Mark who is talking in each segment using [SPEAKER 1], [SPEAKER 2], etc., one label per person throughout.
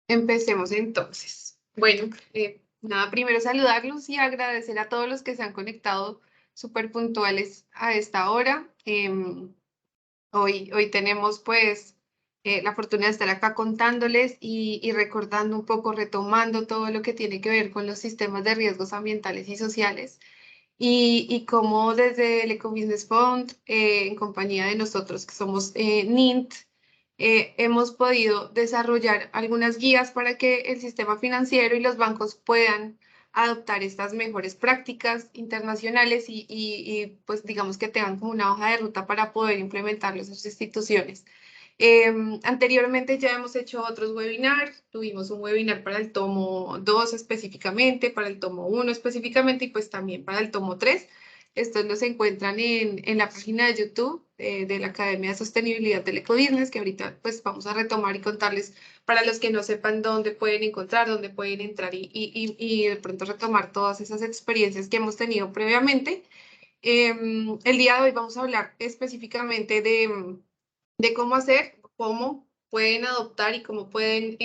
[SPEAKER 1] Empecemos entonces. Bueno, nada, primero saludarlos y agradecer a todos los que se han conectado súper puntuales a esta hora. Hoy tenemos pues la fortuna de estar acá contándoles y recordando un poco, retomando todo lo que tiene que ver con los sistemas de riesgos ambientales y sociales y cómo desde el Ecobusiness Fund, en compañía de nosotros que somos NINT, hemos podido desarrollar algunas guías para que el sistema financiero y los bancos puedan adoptar estas mejores prácticas internacionales pues digamos que tengan como una hoja de ruta para poder implementarlo en sus instituciones. Anteriormente ya hemos hecho otros webinars, tuvimos un webinar para el tomo 2 específicamente, para el tomo 1 específicamente y pues también para el tomo 3. Estos los encuentran en la página de YouTube de la Academia de Sostenibilidad del Ecobusiness, que ahorita pues vamos a retomar y contarles para los que no sepan dónde pueden encontrar, dónde pueden entrar y de pronto retomar todas esas experiencias que hemos tenido previamente. El día de hoy vamos a hablar específicamente de cómo hacer, cómo pueden adoptar y cómo pueden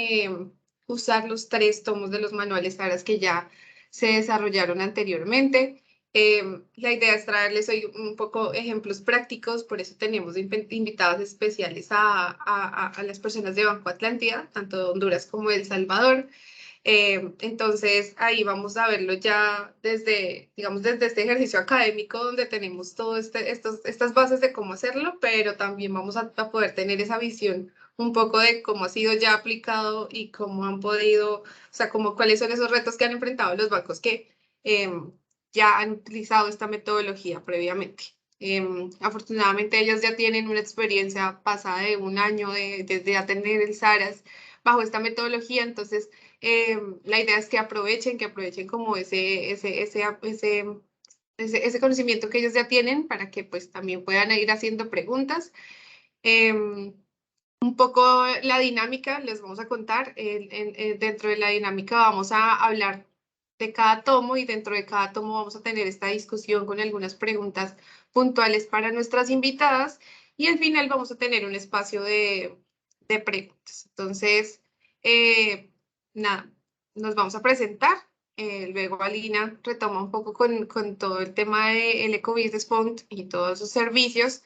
[SPEAKER 1] usar los 3 tomos de los manuales ARAS que ya se desarrollaron anteriormente. La idea es traerles hoy un poco ejemplos prácticos, por eso tenemos invitados especiales a las personas de Banco Atlántida, tanto de Honduras como de El Salvador. Entonces, ahí vamos a verlo ya desde, digamos, desde este ejercicio académico donde tenemos todas estas bases de cómo hacerlo, pero también vamos a poder tener esa visión un poco de cómo ha sido ya aplicado y cómo han podido, o sea, como cuáles son esos retos que han enfrentado los bancos que ya han utilizado esta metodología previamente. Afortunadamente ellos ya tienen una experiencia pasada de un año desde atender el SARAS bajo esta metodología, entonces la idea es que aprovechen como ese conocimiento que ellos ya tienen para que pues también puedan ir haciendo preguntas. Un poco la dinámica, les vamos a contar. Dentro de la dinámica vamos a hablar de cada tomo y dentro de cada tomo vamos a tener esta discusión con algunas preguntas puntuales para nuestras invitadas y al final vamos a tener un espacio de preguntas. Entonces, nada, nos vamos a presentar. Luego Alina retoma un poco con todo el tema del Ecobusiness Fund y todos sus servicios.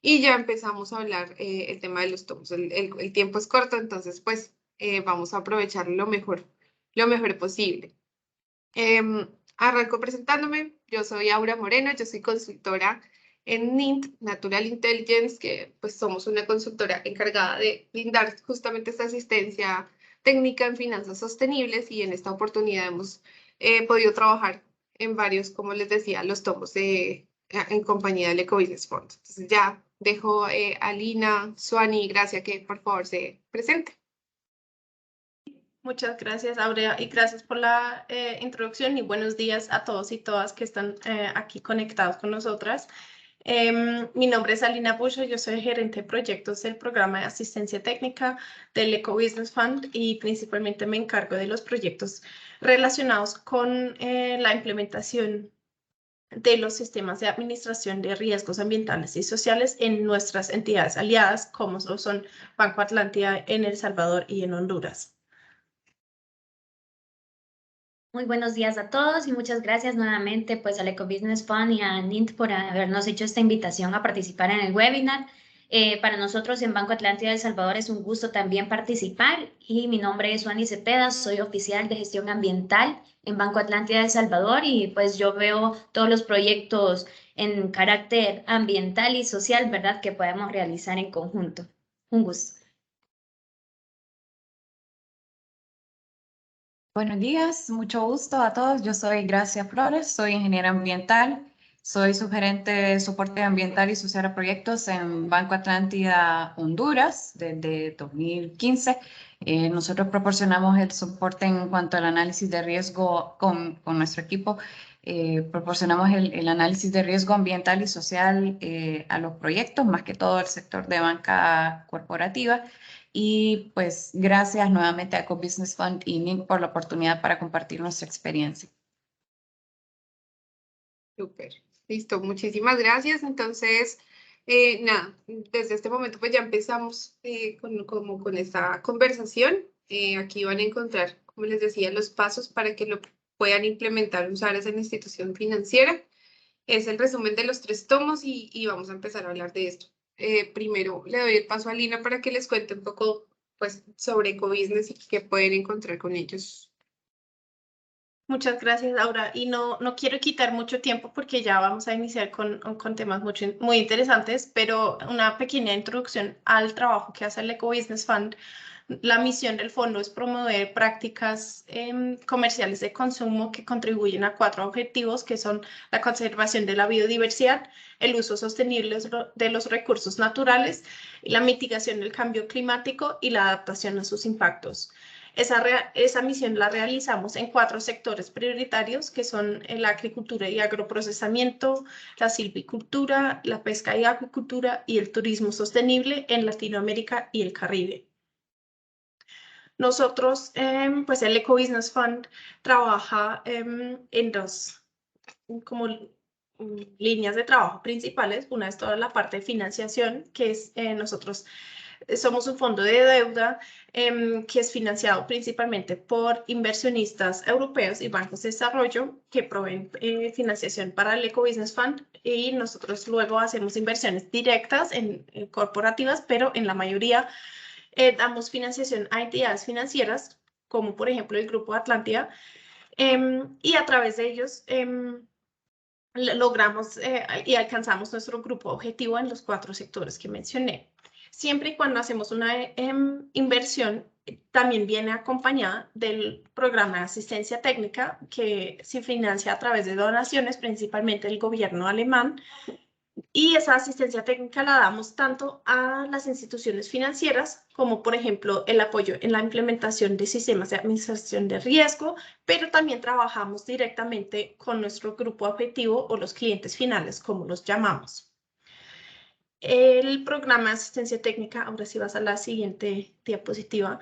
[SPEAKER 1] Y ya empezamos a hablar el tema de los tomos. El tiempo es corto, entonces pues vamos a aprovechar lo mejor posible. Arranco presentándome. Yo soy Aura Moreno, yo soy consultora en NINT, Natural Intelligence, que pues somos una consultora encargada de brindar justamente esta asistencia técnica en finanzas sostenibles y en esta oportunidad hemos podido trabajar en varios, como les decía, los tomos en compañía del Ecobusiness Fund. Entonces ya dejo a Lina, Suani y Gracia que por favor se presente.
[SPEAKER 2] Muchas gracias, Aurea, y gracias por la introducción y buenos días a todos y todas que están aquí conectados con nosotras. Mi nombre es Alina Pucho, yo soy gerente de proyectos del programa de asistencia técnica del Ecobusiness Fund y principalmente me encargo de los proyectos relacionados con la implementación de los sistemas de administración de riesgos ambientales y sociales en nuestras entidades aliadas, como son Banco Atlántida en El Salvador y en Honduras.
[SPEAKER 3] Muy buenos días a todos y muchas gracias nuevamente pues al Ecobusiness Fund y a NINT por habernos hecho esta invitación a participar en el webinar. Para nosotros en Banco Atlántida de El Salvador es un gusto también participar y mi nombre es Suani Cepeda, soy oficial de gestión ambiental en Banco Atlántida de El Salvador y pues yo veo todos los proyectos en carácter ambiental y social, ¿verdad?, que podemos realizar en conjunto. Un gusto.
[SPEAKER 4] Buenos días, mucho gusto a todos. Yo soy Gracia Flores, soy ingeniera ambiental, soy subgerente de soporte ambiental y social a proyectos en Banco Atlántida Honduras desde 2015. Nosotros proporcionamos el soporte en cuanto al análisis de riesgo con nuestro equipo. Proporcionamos el análisis de riesgo ambiental y social a los proyectos, más que todo el sector de banca corporativa. Y pues gracias nuevamente a Ecobusiness Fund y NINT por la oportunidad para compartir nuestra experiencia.
[SPEAKER 1] Súper, listo, muchísimas gracias. Entonces, nada, desde este momento pues ya empezamos con esta conversación. Aquí van a encontrar, como les decía, los pasos para que lo puedan implementar, usar esa institución financiera. Es el resumen de los 3 tomos y vamos a empezar a hablar de esto. Primero le doy el paso a Lina para que les cuente un poco pues, sobre Ecobusiness y qué pueden encontrar con ellos.
[SPEAKER 2] Muchas gracias, Laura. Y no quiero quitar mucho tiempo porque ya vamos a iniciar con temas muy interesantes, pero una pequeña introducción al trabajo que hace el Ecobusiness Fund. La misión del fondo es promover prácticas comerciales de consumo que contribuyen a 4 objetivos, que son la conservación de la biodiversidad, el uso sostenible de los recursos naturales, la mitigación del cambio climático y la adaptación a sus impactos. Esa misión la realizamos en 4 sectores prioritarios, que son la agricultura y agroprocesamiento, la silvicultura, la pesca y acuicultura y el turismo sostenible en Latinoamérica y el Caribe. Nosotros, pues el Ecobusiness Fund trabaja en 2 como líneas de trabajo principales. Una es toda la parte de financiación, que es nosotros somos un fondo de deuda que es financiado principalmente por inversionistas europeos y bancos de desarrollo que proveen financiación para el Ecobusiness Fund, y nosotros luego hacemos inversiones directas en corporativas, pero en la mayoría damos financiación a entidades financieras, como por ejemplo el Grupo Atlántida, y a través de ellos logramos y alcanzamos nuestro grupo objetivo en los 4 sectores que mencioné. Siempre y cuando hacemos una inversión, también viene acompañada del programa de asistencia técnica que se financia a través de donaciones, principalmente del gobierno alemán. Y esa asistencia técnica la damos tanto a las instituciones financieras como, por ejemplo, el apoyo en la implementación de sistemas de administración de riesgo, pero también trabajamos directamente con nuestro grupo objetivo o los clientes finales, como los llamamos. El programa de asistencia técnica, ahora sí vas a la siguiente diapositiva,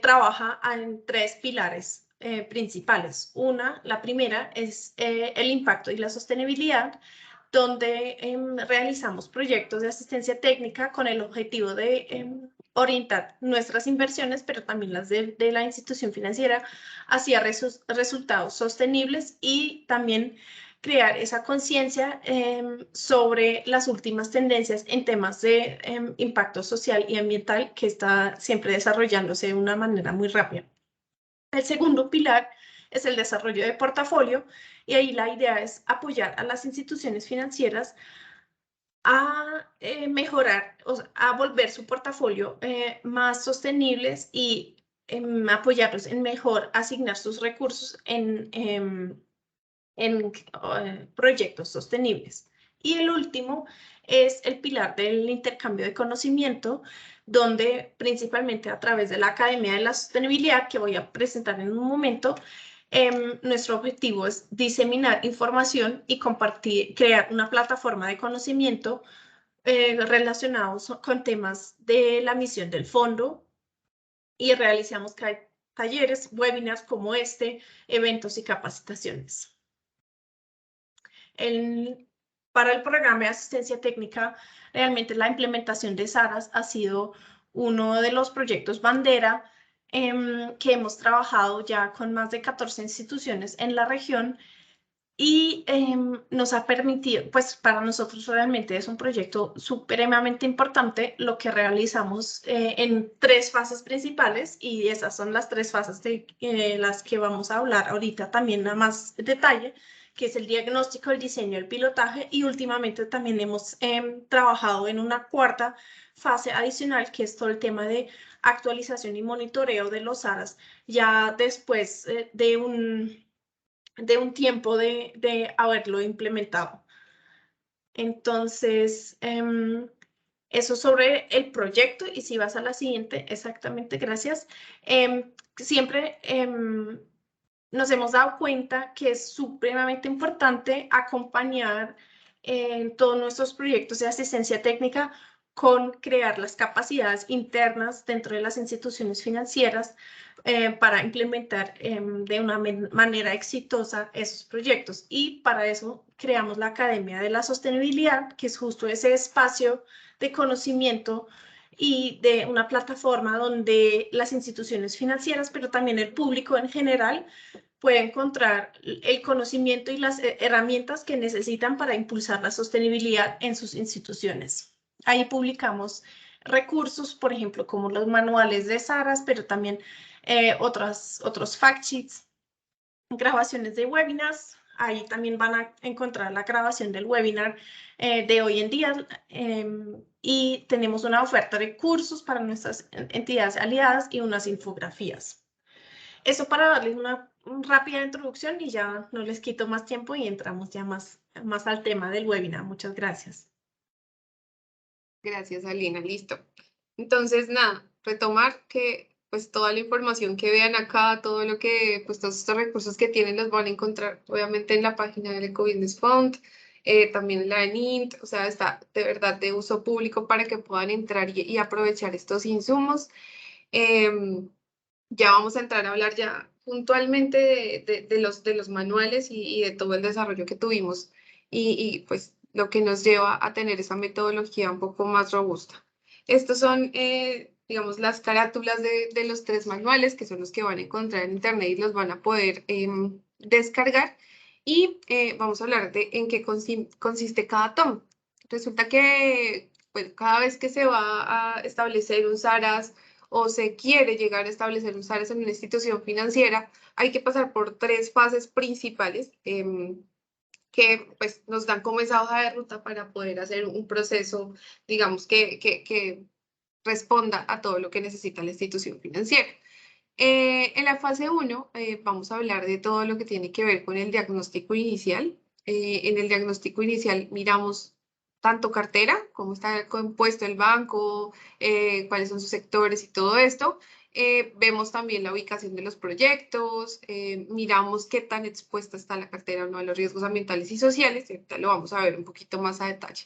[SPEAKER 2] trabaja en 3 pilares principales. La primera es el impacto y la sostenibilidad, donde realizamos proyectos de asistencia técnica con el objetivo de orientar nuestras inversiones, pero también las de la institución financiera, hacia resultados sostenibles, y también crear esa conciencia sobre las últimas tendencias en temas de impacto social y ambiental, que está siempre desarrollándose de una manera muy rápida. El segundo pilar es el desarrollo de portafolio, y ahí la idea es apoyar a las instituciones financieras a mejorar, o sea, a volver su portafolio más sostenibles y apoyarlos en mejor asignar sus recursos en proyectos sostenibles. Y el último es el pilar del intercambio de conocimiento, donde principalmente a través de la Academia de la Sostenibilidad, que voy a presentar en un momento, nuestro objetivo es diseminar información y compartir, crear una plataforma de conocimiento relacionados con temas de la misión del fondo, y realizamos talleres, webinars como este, eventos y capacitaciones. Para el programa de asistencia técnica, realmente la implementación de SARAS ha sido uno de los proyectos bandera que hemos trabajado ya con más de 14 instituciones en la región, y nos ha permitido, pues para nosotros realmente es un proyecto supremamente importante lo que realizamos en 3 fases principales, y esas son las 3 fases de las que vamos a hablar ahorita también a más detalle, que es el diagnóstico, el diseño, el pilotaje, y últimamente también hemos trabajado en una 4ª fase adicional, que es todo el tema de actualización y monitoreo de los SARAS, ya después de un tiempo de haberlo implementado. Entonces, eso sobre el proyecto. Y si vas a la siguiente, exactamente, gracias. Siempre nos hemos dado cuenta que es supremamente importante acompañar en todos nuestros proyectos de asistencia técnica con crear las capacidades internas dentro de las instituciones financieras para implementar de una manera exitosa esos proyectos. Y para eso creamos la Academia de la Sostenibilidad, que es justo ese espacio de conocimiento y de una plataforma donde las instituciones financieras, pero también el público en general, puede encontrar el conocimiento y las herramientas que necesitan para impulsar la sostenibilidad en sus instituciones. Ahí publicamos recursos, por ejemplo, como los manuales de SARAS, pero también otros fact sheets, grabaciones de webinars. Ahí también van a encontrar la grabación del webinar de hoy en día y tenemos una oferta de cursos para nuestras entidades aliadas y unas infografías. Eso para darles una rápida introducción y ya no les quito más tiempo y entramos ya más al tema del webinar. Muchas gracias.
[SPEAKER 1] Gracias, Alina. Listo. Entonces, nada, retomar que pues toda la información que vean acá, todo lo que, pues todos estos recursos que tienen los van a encontrar obviamente en la página del Ecobusiness Fund, también en la de NINT, o sea, está de verdad de uso público para que puedan entrar y aprovechar estos insumos. Ya vamos a entrar a hablar ya puntualmente de los manuales y de todo el desarrollo que tuvimos y pues lo que nos lleva a tener esa metodología un poco más robusta. Estos son, digamos, las carátulas de los 3 manuales, que son los que van a encontrar en internet y los van a poder descargar. Y vamos a hablar de en qué consiste cada tomo. Resulta que pues, cada vez que se va a establecer un SARAS o se quiere llegar a establecer un SARAS en una institución financiera, hay que pasar por 3 fases principales que pues, nos dan como esa hoja de ruta para poder hacer un proceso, digamos, que responda a todo lo que necesita la institución financiera. En la fase 1 vamos a hablar de todo lo que tiene que ver con el diagnóstico inicial. En el diagnóstico inicial miramos tanto cartera, cómo está compuesto el banco, cuáles son sus sectores y todo esto. Vemos también la ubicación de los proyectos, miramos qué tan expuesta está la cartera o no a los riesgos ambientales y sociales, ahorita lo vamos a ver un poquito más a detalle.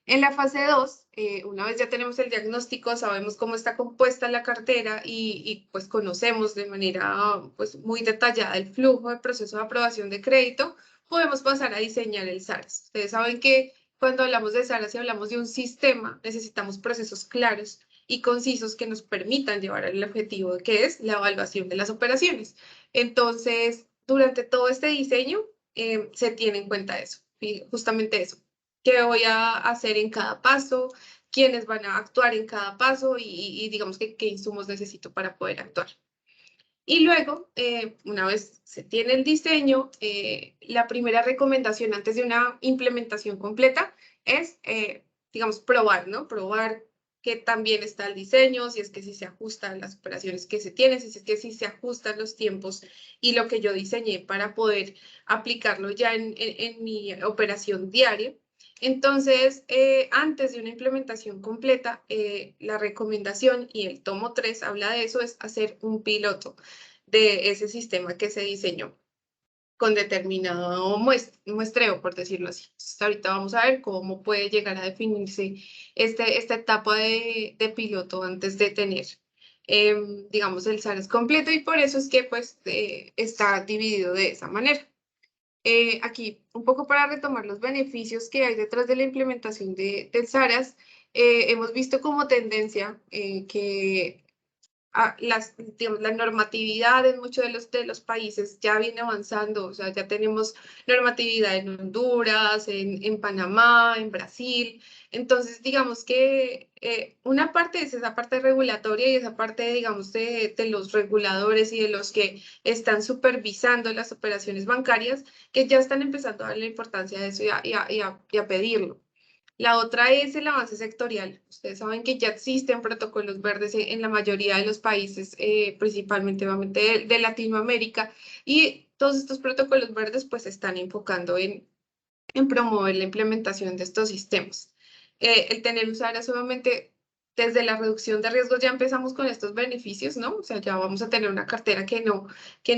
[SPEAKER 1] En la fase 2, una vez ya tenemos el diagnóstico, sabemos cómo está compuesta la cartera y pues conocemos de manera pues, muy detallada el flujo de proceso de aprobación de crédito, podemos pasar a diseñar el SARAS. Ustedes saben que cuando hablamos de SARAS y hablamos de un sistema, necesitamos procesos claros y concisos que nos permitan llevar al objetivo que es la evaluación de las operaciones. Entonces, durante todo este diseño se tiene en cuenta eso, justamente eso. ¿Qué voy a hacer en cada paso? ¿Quiénes van a actuar en cada paso? Y digamos que qué insumos necesito para poder actuar. Y luego, una vez se tiene el diseño, la primera recomendación antes de una implementación completa es, digamos, probar, ¿no? Probar que también está el diseño, si es que sí se ajustan las operaciones que se tienen, si es que sí se ajustan los tiempos y lo que yo diseñé para poder aplicarlo ya en mi operación diaria. Entonces, antes de una implementación completa, la recomendación, y el tomo 3 habla de eso, es hacer un piloto de ese sistema que se diseñó con determinado muestreo, por decirlo así. Entonces, ahorita vamos a ver cómo puede llegar a definirse esta etapa de piloto antes de tener, digamos, el SARAS completo, y por eso es que pues, está dividido de esa manera. Aquí, un poco para retomar los beneficios que hay detrás de la implementación del SARAS, hemos visto como tendencia que digamos, la normatividad en muchos de los países ya viene avanzando, o sea, ya tenemos normatividad en Honduras, en Panamá, en Brasil. Entonces, digamos que una parte es esa parte regulatoria y esa parte, digamos, de los reguladores y de los que están supervisando las operaciones bancarias, que ya están empezando a darle importancia a eso y a pedirlo. La otra es el avance sectorial. Ustedes saben que ya existen protocolos verdes en la mayoría de los países, principalmente obviamente de Latinoamérica, y todos estos protocolos verdes pues se están enfocando en promover la implementación de estos sistemas. El tener USARAS obviamente desde la reducción de riesgos ya empezamos con estos beneficios, ¿no? O sea, ya vamos a tener una cartera que no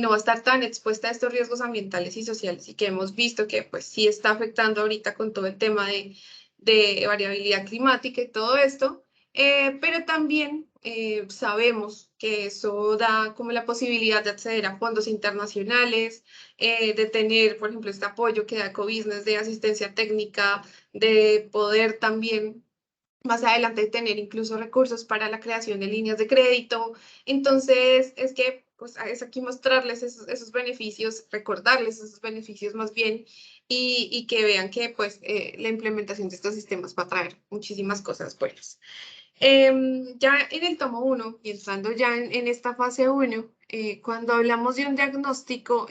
[SPEAKER 1] va a estar tan expuesta a estos riesgos ambientales y sociales y que hemos visto que pues sí está afectando ahorita con todo el tema de variabilidad climática y todo esto, pero también sabemos que eso da como la posibilidad de acceder a fondos internacionales, de tener, por ejemplo, este apoyo que da Ecobusiness de asistencia técnica, de poder también más adelante tener incluso recursos para la creación de líneas de crédito. Entonces, es que pues, es aquí mostrarles esos beneficios, recordarles esos beneficios más bien, y que vean que pues, la implementación de estos sistemas va a traer muchísimas cosas buenas. Ya en el tomo 1, y entrando ya en esta fase 1, cuando hablamos de un diagnóstico,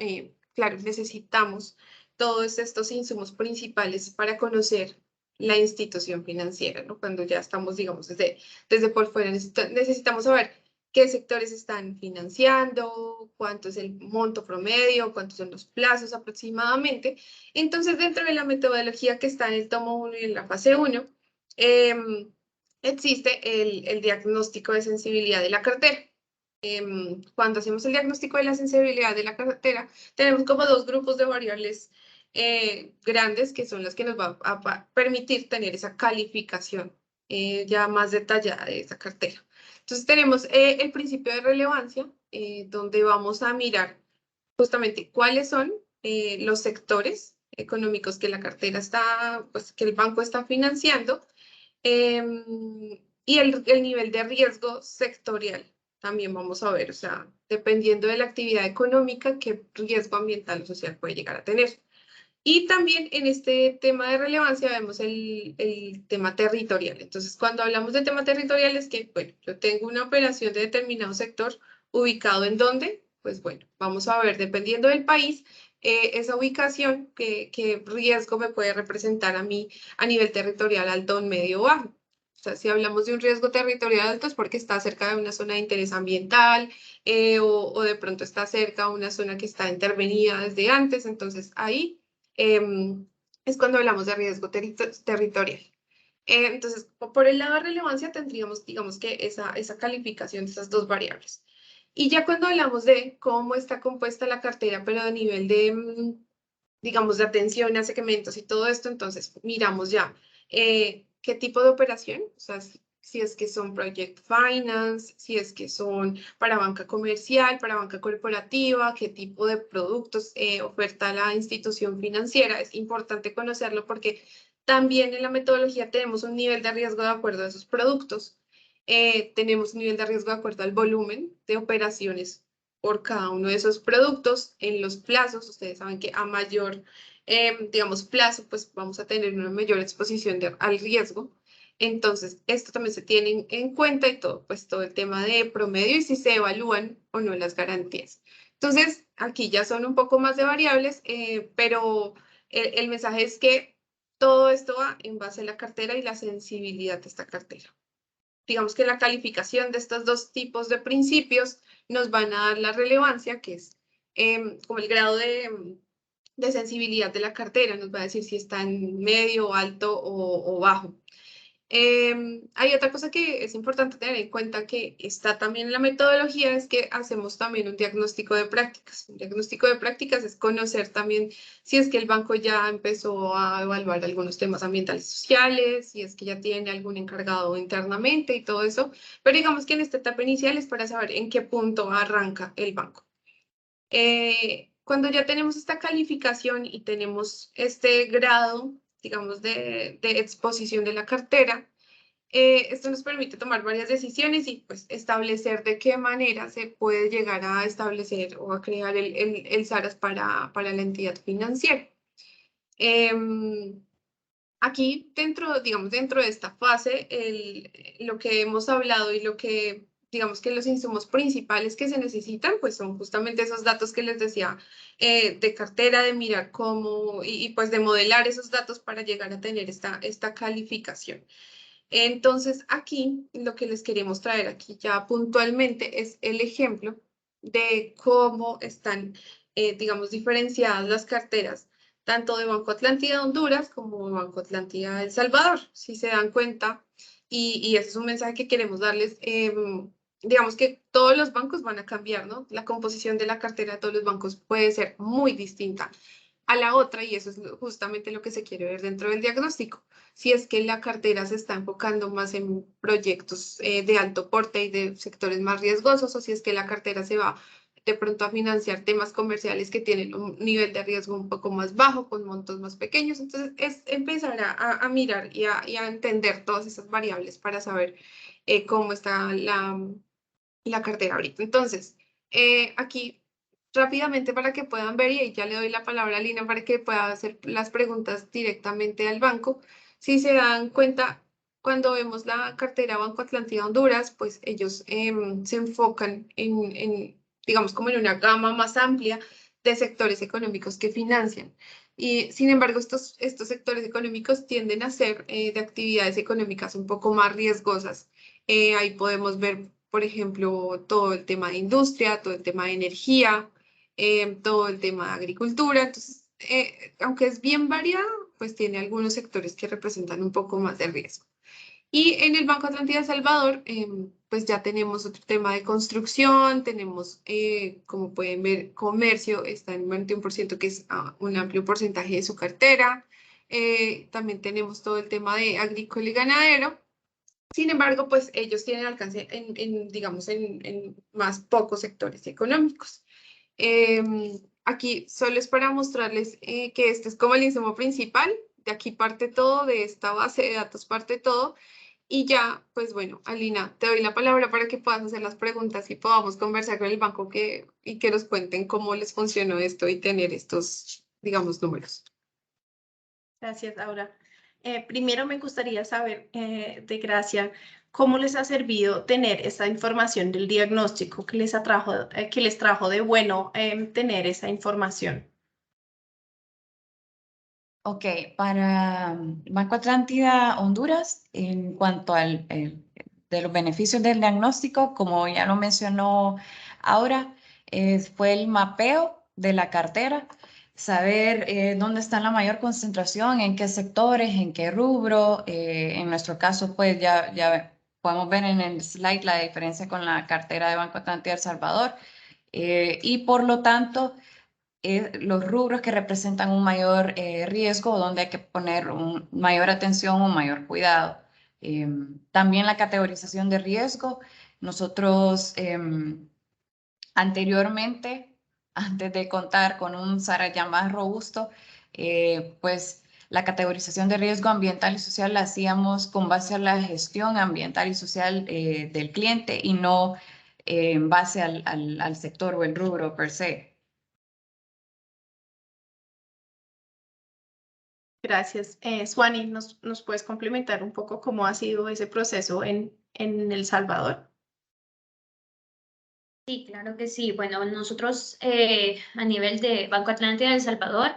[SPEAKER 1] claro, necesitamos todos estos insumos principales para conocer la institución financiera, ¿no? Cuando ya estamos, digamos, desde por fuera, necesitamos saber qué sectores están financiando, cuánto es el monto promedio, cuántos son los plazos aproximadamente. Entonces, dentro de la metodología que está en el tomo 1 y en la fase 1, existe el diagnóstico de sensibilidad de la cartera. Cuando hacemos el diagnóstico de la sensibilidad de la cartera, tenemos como dos grupos de variables grandes que son las que nos va a permitir tener esa calificación ya más detallada de esa cartera. Entonces tenemos el principio de relevancia, donde vamos a mirar justamente cuáles son los sectores económicos que la cartera está, pues que el banco está financiando, y el nivel de riesgo sectorial también vamos a ver, o sea, dependiendo de la actividad económica, qué riesgo ambiental o social puede llegar a tener. Y también en este tema de relevancia vemos el tema territorial. Entonces, cuando hablamos de tema territorial es que, bueno, yo tengo una operación de determinado sector ubicado en dónde, pues bueno, vamos a ver, dependiendo del país, esa ubicación, qué riesgo me puede representar a mí a nivel territorial alto, medio o bajo. O sea, si hablamos de un riesgo territorial alto es porque está cerca de una zona de interés ambiental, o de pronto está cerca de una zona que está intervenida desde antes. Entonces, ahí es cuando hablamos de riesgo territorial. Entonces, por el lado de relevancia tendríamos, digamos que esa calificación de esas dos variables. Y ya cuando hablamos de cómo está compuesta la cartera, pero a nivel de, digamos, de atención a segmentos y todo esto, entonces miramos ya qué tipo de operación, o sea, si es que son project finance, si es que son para banca comercial, para banca corporativa, qué tipo de productos oferta la institución financiera. Es importante conocerlo porque también en la metodología tenemos un nivel de riesgo de acuerdo a esos productos. Tenemos un nivel de riesgo de acuerdo al volumen de operaciones por cada uno de esos productos en los plazos. Ustedes saben que a mayor, digamos, plazo, pues vamos a tener una mayor exposición al riesgo. Entonces, esto también se tiene en cuenta y todo, pues todo el tema de promedio y si se evalúan o no las garantías. Entonces, aquí ya son un poco más de variables, pero el mensaje es que todo esto va en base a la cartera y la sensibilidad de esta cartera. Digamos que la calificación de estos dos tipos de principios nos van a dar la relevancia, que es como el grado de sensibilidad de la cartera, nos va a decir si está en medio, alto o bajo. Hay otra cosa que es importante tener en cuenta que está también en la metodología, es que hacemos también un diagnóstico de prácticas. Un diagnóstico de prácticas es conocer también si es que el banco ya empezó a evaluar algunos temas ambientales y sociales, si es que ya tiene algún encargado internamente y todo eso. Pero digamos que en esta etapa inicial es para saber en qué punto arranca el banco. Cuando ya tenemos esta calificación y tenemos este grado, digamos, de exposición de la cartera, esto nos permite tomar varias decisiones y pues establecer de qué manera se puede llegar a establecer o a crear el SARAS para la entidad financiera. Aquí dentro, digamos, dentro de esta fase, lo que hemos hablado y lo que, digamos que los insumos principales que se necesitan, pues son justamente esos datos que les decía de cartera, de mirar cómo y pues de modelar esos datos para llegar a tener esta calificación. Entonces, aquí lo que les queremos traer aquí ya puntualmente es el ejemplo de cómo están, digamos, diferenciadas las carteras tanto de Banco Atlántida Honduras como de Banco Atlántida El Salvador, si se dan cuenta. Y ese es un mensaje que queremos darles. Digamos que todos los bancos van a cambiar, ¿no? La composición de la cartera de todos los bancos puede ser muy distinta a la otra y eso es justamente lo que se quiere ver dentro del diagnóstico. Si es que la cartera se está enfocando más en proyectos de alto porte y de sectores más riesgosos o si es que la cartera se va de pronto a financiar temas comerciales que tienen un nivel de riesgo un poco más bajo, con montos más pequeños. Entonces, es empezar a mirar y a entender todas esas variables para saber cómo está la cartera ahorita. Entonces, aquí rápidamente para que puedan ver, y ahí ya le doy la palabra a Lina para que pueda hacer las preguntas directamente al banco. Si se dan cuenta, cuando vemos la cartera Banco Atlántida Honduras, pues ellos se enfocan digamos, como en una gama más amplia de sectores económicos que financian. Y sin embargo, estos sectores económicos tienden a ser de actividades económicas un poco más riesgosas. Ahí podemos ver, por ejemplo, todo el tema de industria, todo el tema de energía, todo el tema de agricultura. Entonces, aunque es bien variado, pues tiene algunos sectores que representan un poco más de riesgo. Y en el Banco Atlántida El Salvador, pues ya tenemos otro tema de construcción, tenemos, como pueden ver, comercio, está en 21%, que es un amplio porcentaje de su cartera. También tenemos todo el tema de agrícola y ganadero. Sin embargo, pues ellos tienen alcance digamos, en más pocos sectores económicos. Aquí solo es para mostrarles que este es como el insumo principal. De aquí parte todo, de esta base de datos parte todo. Y ya, pues bueno, Alina, te doy la palabra para que puedas hacer las preguntas y podamos conversar con el banco y que nos cuenten cómo les funcionó esto y tener estos, digamos, números.
[SPEAKER 2] Gracias, Aura. Primero me gustaría saber, de Gracia, ¿cómo les ha servido tener esa información del diagnóstico? ¿Qué les trajo de bueno tener esa información?
[SPEAKER 4] Ok, para Banco Atlántida Honduras, en cuanto de los beneficios del diagnóstico, como ya lo mencionó ahora, fue el mapeo de la cartera, saber dónde está la mayor concentración, en qué sectores, en qué rubro. En nuestro caso, pues ya podemos ver en el slide la diferencia con la cartera de Banco Atlántida El Salvador. Y por lo tanto, los rubros que representan un mayor riesgo, donde hay que poner mayor atención o mayor cuidado. También la categorización de riesgo. Nosotros anteriormente, antes de contar con un SARA ya más robusto, pues la categorización de riesgo ambiental y social la hacíamos con base a la gestión ambiental y social del cliente y no en base al sector o el rubro per se.
[SPEAKER 2] Gracias. Swani, ¿nos puedes complementar un poco cómo ha sido ese proceso en El Salvador?
[SPEAKER 3] Sí, claro que sí. Bueno, nosotros a nivel de Banco Atlántida de El Salvador,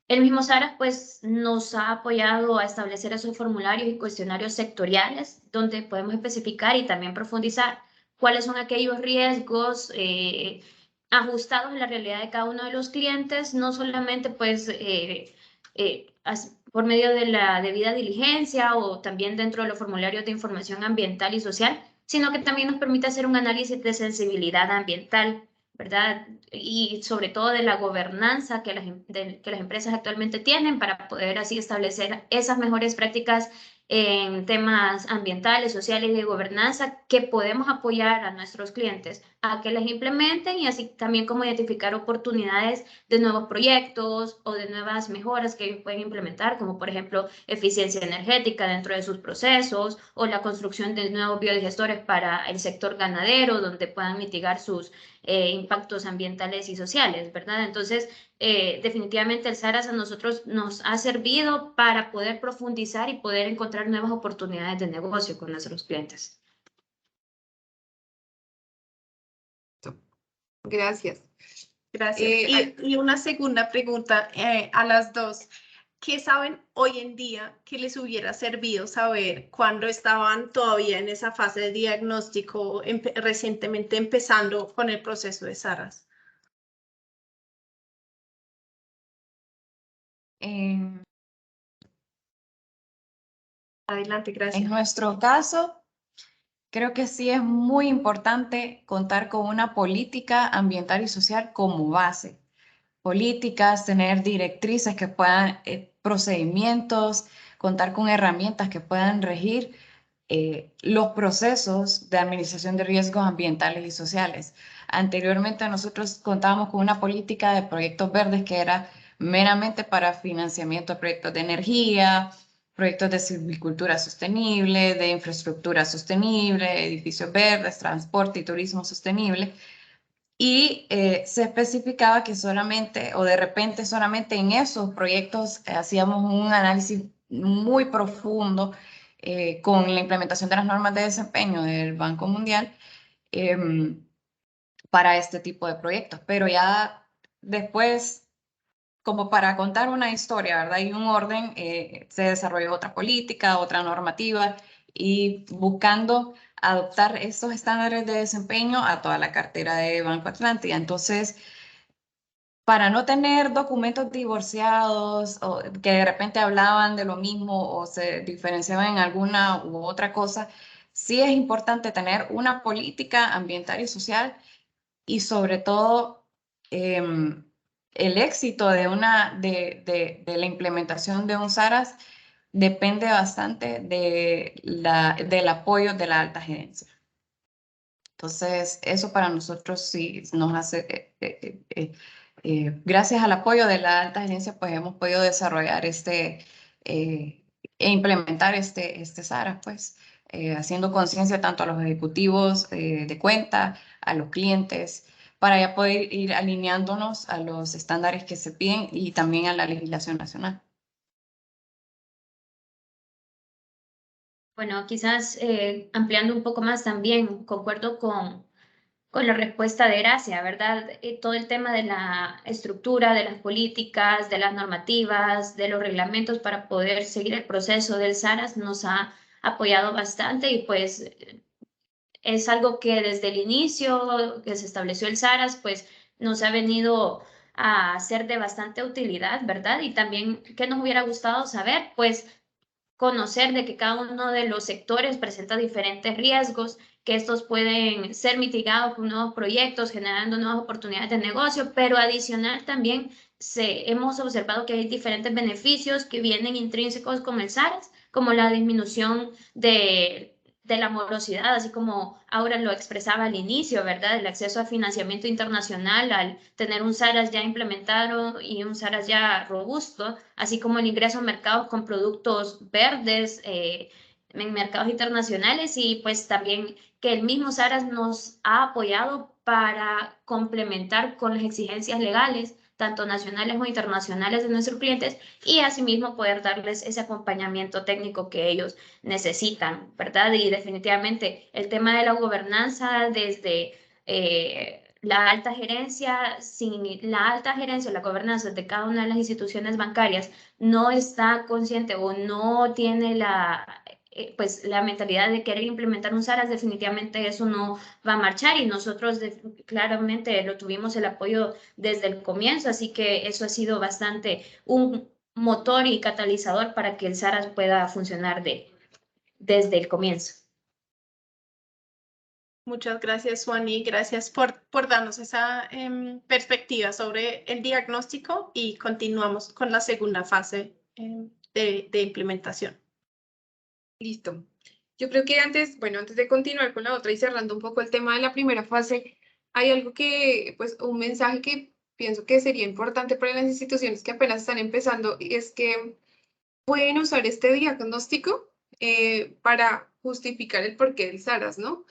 [SPEAKER 3] el mismo SARA pues nos ha apoyado a establecer esos formularios y cuestionarios sectoriales donde podemos especificar y también profundizar cuáles son aquellos riesgos ajustados a la realidad de cada uno de los clientes, no solamente pues por medio de la debida diligencia o también dentro de los formularios de información ambiental y social, sino que también nos permite hacer un análisis de sensibilidad ambiental, ¿verdad? Y sobre todo de la gobernanza que las empresas actualmente tienen para poder así establecer esas mejores prácticas en temas ambientales, sociales y de gobernanza que podemos apoyar a nuestros clientes a que las implementen y así también como identificar oportunidades de nuevos proyectos o de nuevas mejoras que ellos pueden implementar, como por ejemplo eficiencia energética dentro de sus procesos o la construcción de nuevos biodigestores para el sector ganadero, donde puedan mitigar sus impactos ambientales y sociales, ¿verdad? Entonces, definitivamente el SARAS a nosotros nos ha servido para poder profundizar y poder encontrar nuevas oportunidades de negocio con nuestros clientes.
[SPEAKER 1] Gracias.
[SPEAKER 2] Gracias. Y una segunda pregunta a las dos. ¿Qué saben hoy en día que les hubiera servido saber cuando estaban todavía en esa fase de diagnóstico, recientemente empezando con el proceso de SARAS? Adelante, gracias.
[SPEAKER 4] En nuestro caso, creo que sí es muy importante contar con una política ambiental y social como base. Políticas, tener directrices que puedan, procedimientos, contar con herramientas que puedan regir los procesos de administración de riesgos ambientales y sociales. Anteriormente nosotros contábamos con una política de proyectos verdes que era meramente para financiamiento de proyectos de energía, proyectos de silvicultura sostenible, de infraestructura sostenible, edificios verdes, transporte y turismo sostenible. Y se especificaba que solamente o de repente solamente en esos proyectos hacíamos un análisis muy profundo con la implementación de las normas de desempeño del Banco Mundial para este tipo de proyectos. Pero ya después, como para contar una historia, ¿verdad? Y un orden, se desarrolló otra política, otra normativa y buscando adoptar estos estándares de desempeño a toda la cartera de Banco Atlántida. Entonces, para no tener documentos divorciados o que de repente hablaban de lo mismo o se diferenciaban en alguna u otra cosa, sí es importante tener una política ambiental y social y sobre todo el éxito de la implementación de un SARAS depende bastante del apoyo de la alta gerencia. Entonces, eso para nosotros sí nos hace, gracias al apoyo de la alta gerencia, pues hemos podido desarrollar e implementar este SARA, pues, haciendo conciencia tanto a los ejecutivos de cuenta, a los clientes, para ya poder ir alineándonos a los estándares que se piden y también a la legislación nacional.
[SPEAKER 3] Bueno, quizás ampliando un poco más también, concuerdo con la respuesta de Gracia, ¿verdad? Todo el tema de la estructura, de las políticas, de las normativas, de los reglamentos para poder seguir el proceso del SARAS nos ha apoyado bastante y pues es algo que desde el inicio que se estableció el SARAS, pues nos ha venido a ser de bastante utilidad, ¿verdad? Y también que nos hubiera gustado saber, pues conocer de que cada uno de los sectores presenta diferentes riesgos, que estos pueden ser mitigados con nuevos proyectos, generando nuevas oportunidades de negocio, pero adicional también hemos observado que hay diferentes beneficios que vienen intrínsecos con el SARAS, como la disminución de la morosidad, así como Aura lo expresaba al inicio, ¿verdad? El acceso a financiamiento internacional al tener un SARAS ya implementado y un SARAS ya robusto, así como el ingreso a mercados con productos verdes en mercados internacionales y pues también que el mismo SARAS nos ha apoyado para complementar con las exigencias legales tanto nacionales o internacionales de nuestros clientes y asimismo poder darles ese acompañamiento técnico que ellos necesitan, ¿verdad? Y definitivamente el tema de la gobernanza desde la alta gerencia, sin la alta gerencia o la gobernanza de cada una de las instituciones bancarias no está consciente o no tiene pues la mentalidad de querer implementar un SARAS, definitivamente eso no va a marchar y nosotros claramente lo tuvimos el apoyo desde el comienzo, así que eso ha sido bastante un motor y catalizador para que el SARAS pueda funcionar desde el comienzo.
[SPEAKER 2] Muchas gracias, Suani. Gracias por darnos esa perspectiva sobre el diagnóstico y continuamos con la segunda fase de implementación.
[SPEAKER 1] Listo. Yo creo que antes de continuar con la otra y cerrando un poco el tema de la primera fase, hay algo pues un mensaje que pienso que sería importante para las instituciones que apenas están empezando y es que pueden usar este diagnóstico para justificar el porqué del SARAS, ¿no?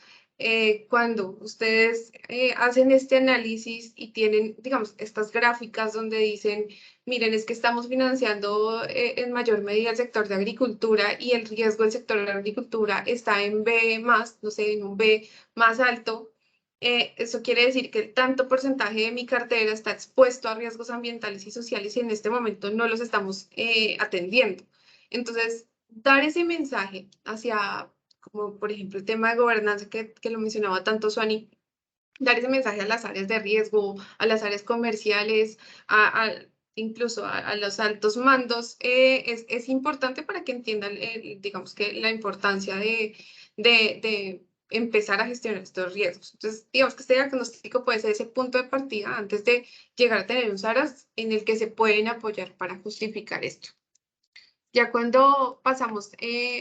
[SPEAKER 1] Cuando ustedes hacen este análisis y tienen, digamos, estas gráficas donde dicen, miren, es que estamos financiando en mayor medida el sector de agricultura y el riesgo del sector de la agricultura está en B más, no sé, en un B más alto. Eso quiere decir que tanto porcentaje de mi cartera está expuesto a riesgos ambientales y sociales y en este momento no los estamos atendiendo. Entonces, dar ese mensaje hacia, como por ejemplo el tema de gobernanza que lo mencionaba tanto Suani, dar ese mensaje a las áreas de riesgo, a las áreas comerciales, incluso a los altos mandos, es importante para que entiendan, digamos que la importancia de empezar a gestionar estos riesgos. Entonces, digamos que este diagnóstico puede ser ese punto de partida antes de llegar a tener un SARAS en el que se pueden apoyar para justificar esto. Ya cuando pasamos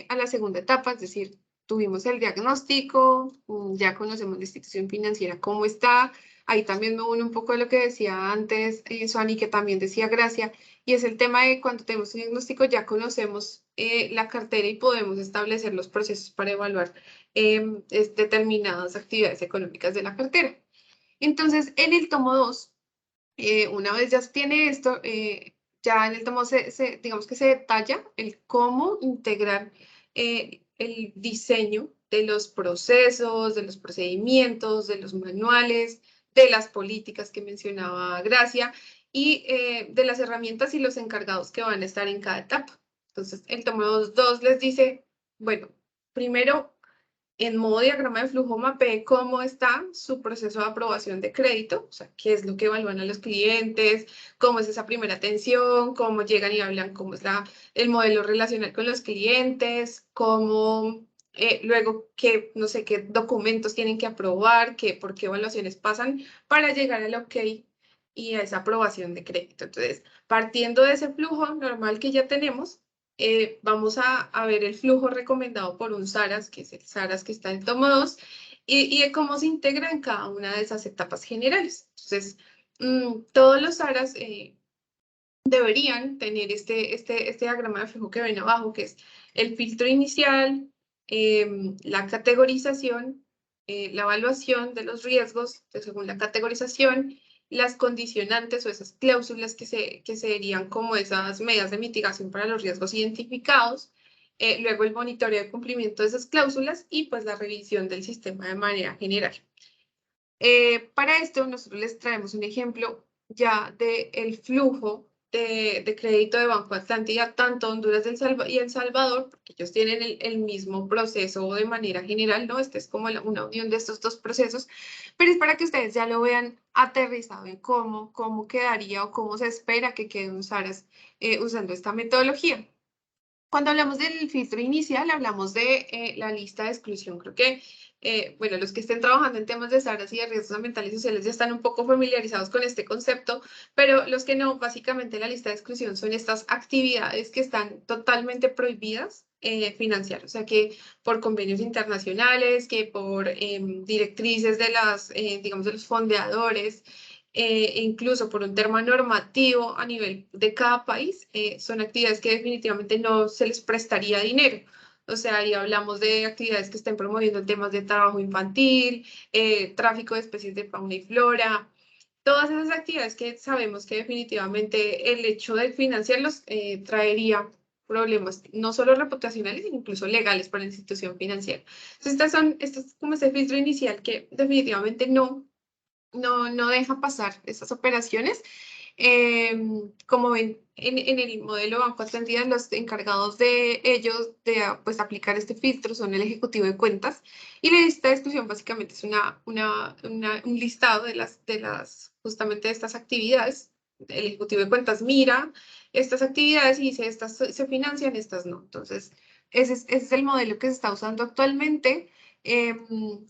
[SPEAKER 1] a la segunda etapa, es decir, tuvimos el diagnóstico, ya conocemos la institución financiera cómo está. Ahí también me uno un poco a lo que decía antes Suani, que también decía Gracia, y es el tema de cuando tenemos un diagnóstico ya conocemos la cartera y podemos establecer los procesos para evaluar determinadas actividades económicas de la cartera. Entonces, en el tomo 2, una vez ya se tiene esto, ya en el tomo digamos que se detalla el cómo integrar el diseño de los procesos, de los procedimientos, de los manuales, de las políticas que mencionaba Gracia y de las herramientas y los encargados que van a estar en cada etapa. Entonces, el tomo 2 les dice, bueno, primero, en modo diagrama de flujo, mapee cómo está su proceso de aprobación de crédito, o sea, qué es lo que evalúan a los clientes, cómo es esa primera atención, cómo llegan y hablan, cómo es el modelo relacional con los clientes, cómo luego qué, no sé, qué documentos tienen que aprobar, por qué evaluaciones pasan para llegar al OK y a esa aprobación de crédito. Entonces, partiendo de ese flujo normal que ya tenemos, vamos a ver el flujo recomendado por un SARAS, que es el SARAS que está en tomo 2, y de cómo se integra en cada una de esas etapas generales. Entonces, todos los SARAS deberían tener este diagrama de flujo que ven abajo, que es el filtro inicial, la categorización, la evaluación de los riesgos según la categorización, las condicionantes o esas cláusulas que serían como esas medidas de mitigación para los riesgos identificados, luego el monitoreo de cumplimiento de esas cláusulas y pues la revisión del sistema de manera general. Para esto nosotros les traemos un ejemplo ya del flujo de crédito de Banco Atlántida, tanto Honduras y El Salvador, porque ellos tienen el mismo proceso de manera general, ¿no? Este es como una unión de estos dos procesos, pero es para que ustedes ya lo vean aterrizado en cómo quedaría o cómo se espera que quede un SARAS usando esta metodología. Cuando hablamos del filtro inicial, hablamos de la lista de exclusión. Creo que, bueno, los que estén trabajando en temas de SARAS y de riesgos ambientales y sociales ya están un poco familiarizados con este concepto, pero los que no, básicamente la lista de exclusión son estas actividades que están totalmente prohibidas financiar, o sea que por convenios internacionales, que por directrices de digamos, de los fondeadores, e incluso por un tema normativo a nivel de cada país, son actividades que definitivamente no se les prestaría dinero. O sea, ahí hablamos de actividades que estén promoviendo temas de trabajo infantil, tráfico de especies de fauna y flora, todas esas actividades que sabemos que definitivamente el hecho de financiarlos traería problemas, no solo reputacionales, sino incluso legales para la institución financiera. Entonces, estas es como ese filtro inicial que definitivamente no deja pasar esas operaciones. Como ven, en el modelo Banco Atlántida, los encargados de ellos de pues, aplicar este filtro son el Ejecutivo de Cuentas, y la lista de exclusión básicamente es un listado justamente de estas actividades. El Ejecutivo de Cuentas mira estas actividades y dice, estas se financian, estas no. Entonces, ese es el modelo que se está usando actualmente.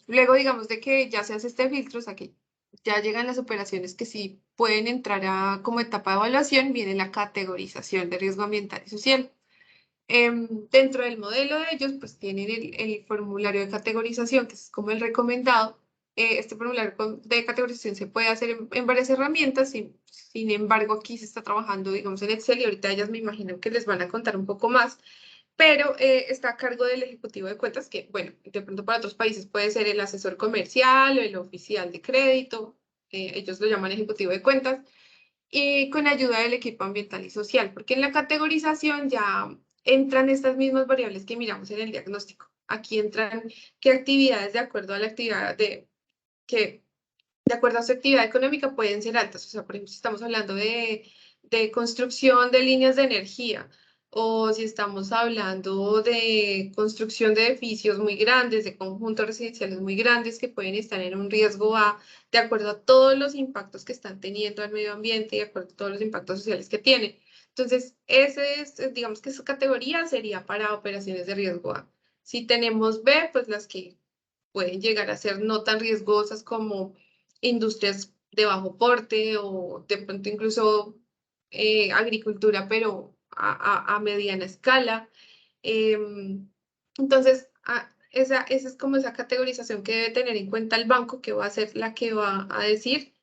[SPEAKER 1] Luego, digamos, de que ya se hace este filtro, o sea, que ya llegan las operaciones que sí pueden entrar como etapa de evaluación, viene la categorización de riesgo ambiental y social. Dentro del modelo de ellos, pues tienen el formulario de categorización, que es como el recomendado. Este formulario de categorización se puede hacer en varias herramientas, sin embargo, aquí se está trabajando, digamos, en Excel, y ahorita ellas me imagino que les van a contar un poco más, pero está a cargo del Ejecutivo de Cuentas, que, bueno, de pronto para otros países puede ser el asesor comercial o el oficial de crédito, ellos lo llaman Ejecutivo de Cuentas, y con ayuda del equipo ambiental y social, porque en la categorización ya entran estas mismas variables que miramos en el diagnóstico. Aquí entran qué actividades, de acuerdo a la actividad de acuerdo a su actividad económica, pueden ser altas. O sea, por ejemplo, si estamos hablando de construcción de líneas de energía, o si estamos hablando de construcción de edificios muy grandes, de conjuntos residenciales muy grandes que pueden estar en un riesgo A, de acuerdo a todos los impactos que están teniendo al medio ambiente y de acuerdo a todos los impactos sociales que tienen. Entonces, digamos que esa categoría sería para operaciones de riesgo A. Si tenemos B, pues las que pueden llegar a ser no tan riesgosas como industrias de bajo porte o de pronto incluso agricultura, pero a mediana escala. Entonces, esa es como esa categorización que debe tener en cuenta el banco, que va a ser la que va a decir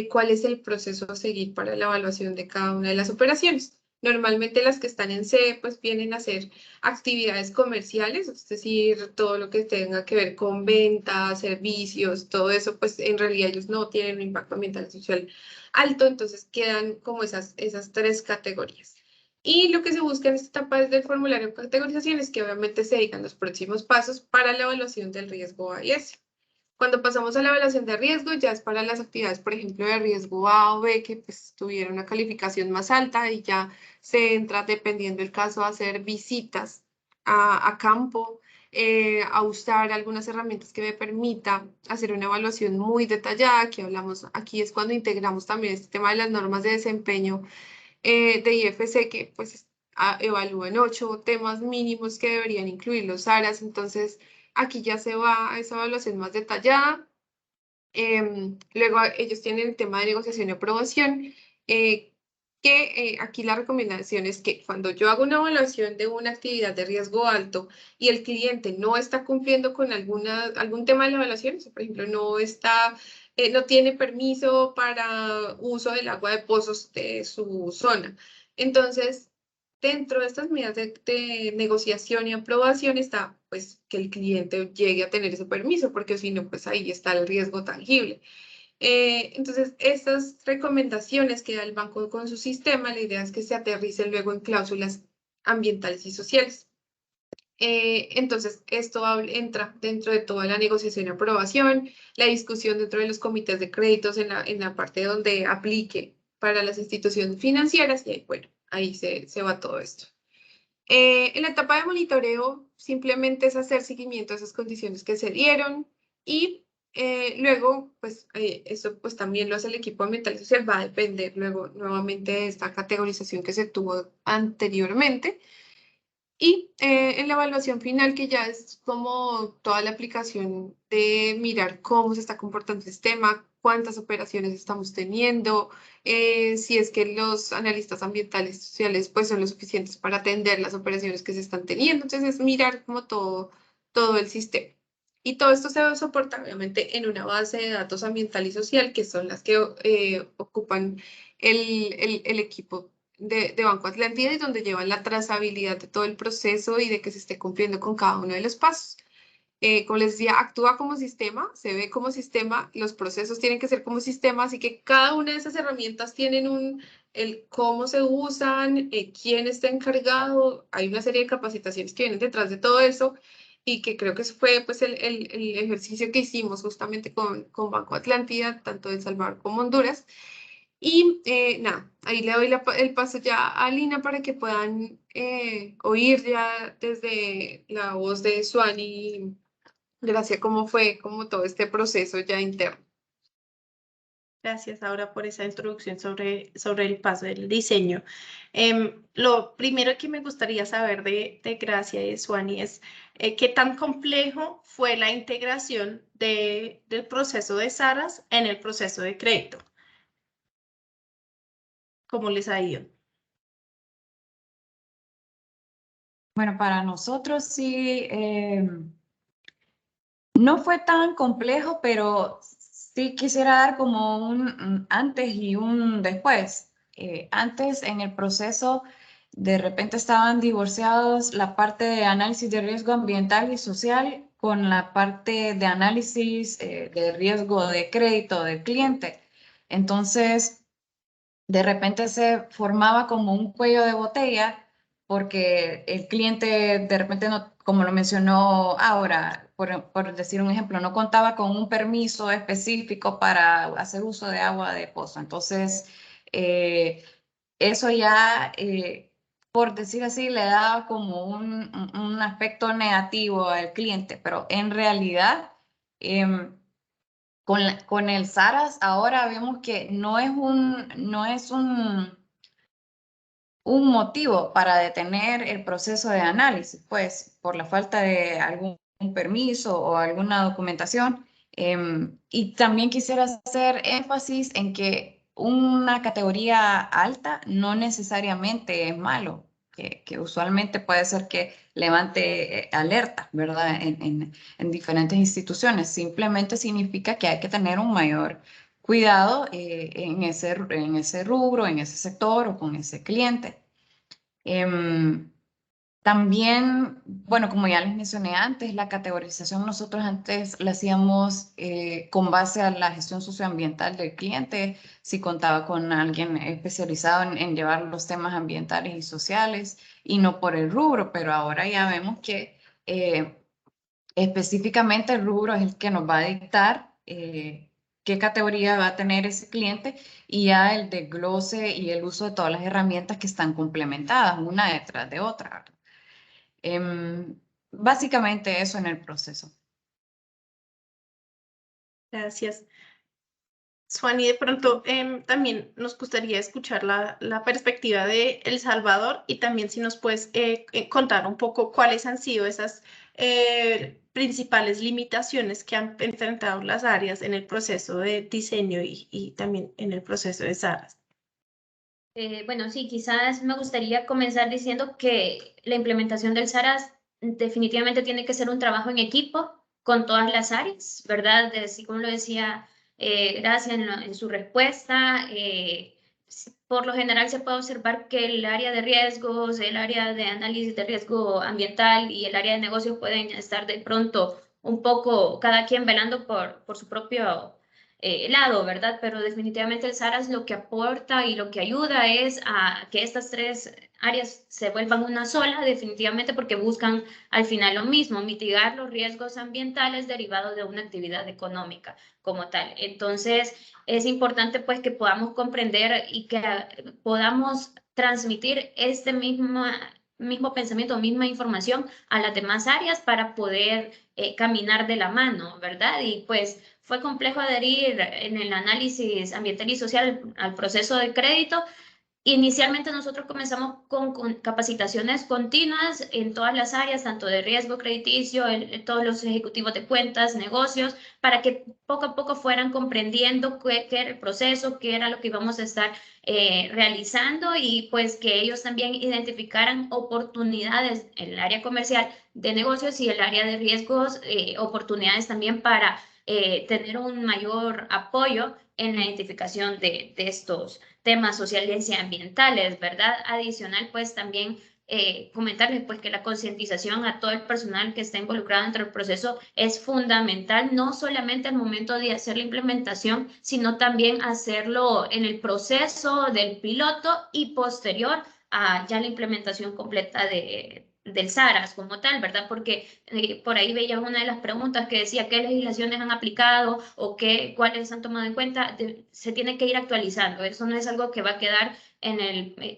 [SPEAKER 1] cuál es el proceso a seguir para la evaluación de cada una de las operaciones. Normalmente las que están en C pues vienen a hacer actividades comerciales, es decir, todo lo que tenga que ver con ventas, servicios, todo eso, pues en realidad ellos no tienen un impacto ambiental y social alto, entonces quedan como esas tres categorías. Y lo que se busca en esta etapa desde el formulario de categorización es que obviamente se digan los próximos pasos para la evaluación del riesgo A y S. Cuando pasamos a la evaluación de riesgo, ya es para las actividades, por ejemplo, de riesgo A o B, que pues tuvieron una calificación más alta y ya se entra, dependiendo del caso, a hacer visitas a campo, a usar algunas herramientas que me permita hacer una evaluación muy detallada, que hablamos, aquí es cuando integramos también este tema de las normas de desempeño de IFC, que pues evalúan 8 temas mínimos que deberían incluir los ARAS. Entonces, aquí ya se va a esa evaluación más detallada. Luego ellos tienen el tema de negociación y aprobación, aquí la recomendación es que cuando yo hago una evaluación de una actividad de riesgo alto y el cliente no está cumpliendo con algún tema de la evaluación, o sea, por ejemplo, no tiene permiso para uso del agua de pozos de su zona. Entonces, dentro de estas medidas de negociación y aprobación está pues que el cliente llegue a tener ese permiso, porque si no, pues ahí está el riesgo tangible. Entonces, estas recomendaciones que da el banco con su sistema, la idea es que se aterricen luego en cláusulas ambientales y sociales. Entonces, esto entra dentro de toda la negociación y aprobación, la discusión dentro de los comités de créditos en la parte donde aplique para las instituciones financieras, y ahí, bueno, ahí se va todo esto. En la etapa de monitoreo, simplemente es hacer seguimiento a esas condiciones que se dieron y luego, pues, eso pues también lo hace el equipo ambiental y social, va a depender luego nuevamente de esta categorización que se tuvo anteriormente. Y en la evaluación final, que ya es como toda la aplicación de mirar cómo se está comportando el sistema, cuántas operaciones estamos teniendo, si es que los analistas ambientales y sociales pues son lo suficientes para atender las operaciones que se están teniendo. Entonces es mirar como todo el sistema. Y todo esto se soporta obviamente en una base de datos ambiental y social, que son las que ocupan el equipo de Banco Atlántida, y donde llevan la trazabilidad de todo el proceso y de que se esté cumpliendo con cada uno de los pasos. Como les decía, actúa como sistema, se ve como sistema, los procesos tienen que ser como sistema, así que cada una de esas herramientas tienen el cómo se usan, quién está encargado, hay una serie de capacitaciones que vienen detrás de todo eso, y que creo que eso fue pues el ejercicio que hicimos justamente con Banco Atlántida, tanto de El Salvador como Honduras. Y nada, ahí le doy el paso ya a Lina para que puedan oír ya desde la voz de Suani, Gracias, cómo fue como todo este proceso ya interno.
[SPEAKER 2] Gracias, Aura, por esa introducción sobre el paso del diseño. Lo primero que me gustaría saber de Gracia y de Suani es qué tan complejo fue la integración del proceso de SARAS en el proceso de crédito. ¿Cómo les ha ido?
[SPEAKER 4] Bueno, para nosotros sí, no fue tan complejo, pero sí quisiera dar como un antes y un después. Antes en el proceso, de repente estaban divorciados la parte de análisis de riesgo ambiental y social con la parte de análisis de riesgo de crédito del cliente. Entonces, de repente se formaba como un cuello de botella porque el cliente de repente no, como lo mencionó ahora, por decir un ejemplo, no contaba con un permiso específico para hacer uso de agua de pozo. Entonces, eso ya, por decir así, le daba como un aspecto negativo al cliente, pero en realidad, con el SARAS ahora vemos que no es un motivo para detener el proceso de análisis, pues por la falta de algún permiso o alguna documentación. Y también quisiera hacer énfasis en que una categoría alta no necesariamente es malo, que usualmente puede ser que levante alerta, ¿verdad? En diferentes instituciones. Simplemente significa que hay que tener un mayor cuidado en ese rubro, en ese sector o con ese cliente. También, bueno, como ya les mencioné antes, la categorización nosotros antes la hacíamos con base a la gestión socioambiental del cliente, si contaba con alguien especializado en llevar los temas ambientales y sociales y no por el rubro, pero ahora ya vemos que específicamente el rubro es el que nos va a dictar qué categoría va a tener ese cliente y ya el desglose y el uso de todas las herramientas que están complementadas una detrás de otra, ¿verdad? Básicamente eso en el proceso.
[SPEAKER 2] Gracias. Suani, de pronto también nos gustaría escuchar la perspectiva de El Salvador y también si nos puedes contar un poco cuáles han sido esas principales limitaciones que han enfrentado las áreas en el proceso de diseño y también en el proceso de SARAS.
[SPEAKER 3] Bueno, sí, quizás me gustaría comenzar diciendo que la implementación del SARAS definitivamente tiene que ser un trabajo en equipo con todas las áreas, ¿verdad? Así como lo decía Gracia en su respuesta, por lo general se puede observar que el área de riesgos, el área de análisis de riesgo ambiental y el área de negocios pueden estar de pronto un poco cada quien velando por su propio lado, ¿verdad? Pero definitivamente el SARAS lo que aporta y lo que ayuda es a que estas tres áreas se vuelvan una sola, definitivamente porque buscan al final lo mismo, mitigar los riesgos ambientales derivados de una actividad económica como tal. Entonces, es importante pues que podamos comprender y que podamos transmitir este mismo pensamiento, misma información a las demás áreas para poder caminar de la mano, ¿verdad? Y pues fue complejo adherir en el análisis ambiental y social al proceso de crédito. Inicialmente nosotros comenzamos con capacitaciones continuas en todas las áreas, tanto de riesgo crediticio, en todos los ejecutivos de cuentas, negocios, para que poco a poco fueran comprendiendo qué era el proceso, qué era lo que íbamos a estar realizando y pues que ellos también identificaran oportunidades en el área comercial de negocios y el área de riesgos, oportunidades también para tener un mayor apoyo en la identificación de estos temas sociales y ambientales, ¿verdad? Adicional, pues también comentarles pues que la concientización a todo el personal que está involucrado dentro del proceso es fundamental, no solamente al momento de hacer la implementación, sino también hacerlo en el proceso del piloto y posterior a ya la implementación completa del SARAS como tal, ¿verdad? Porque por ahí veía una de las preguntas que decía qué legislaciones han aplicado o cuáles han tomado en cuenta, se tiene que ir actualizando. Eso no es algo que va a quedar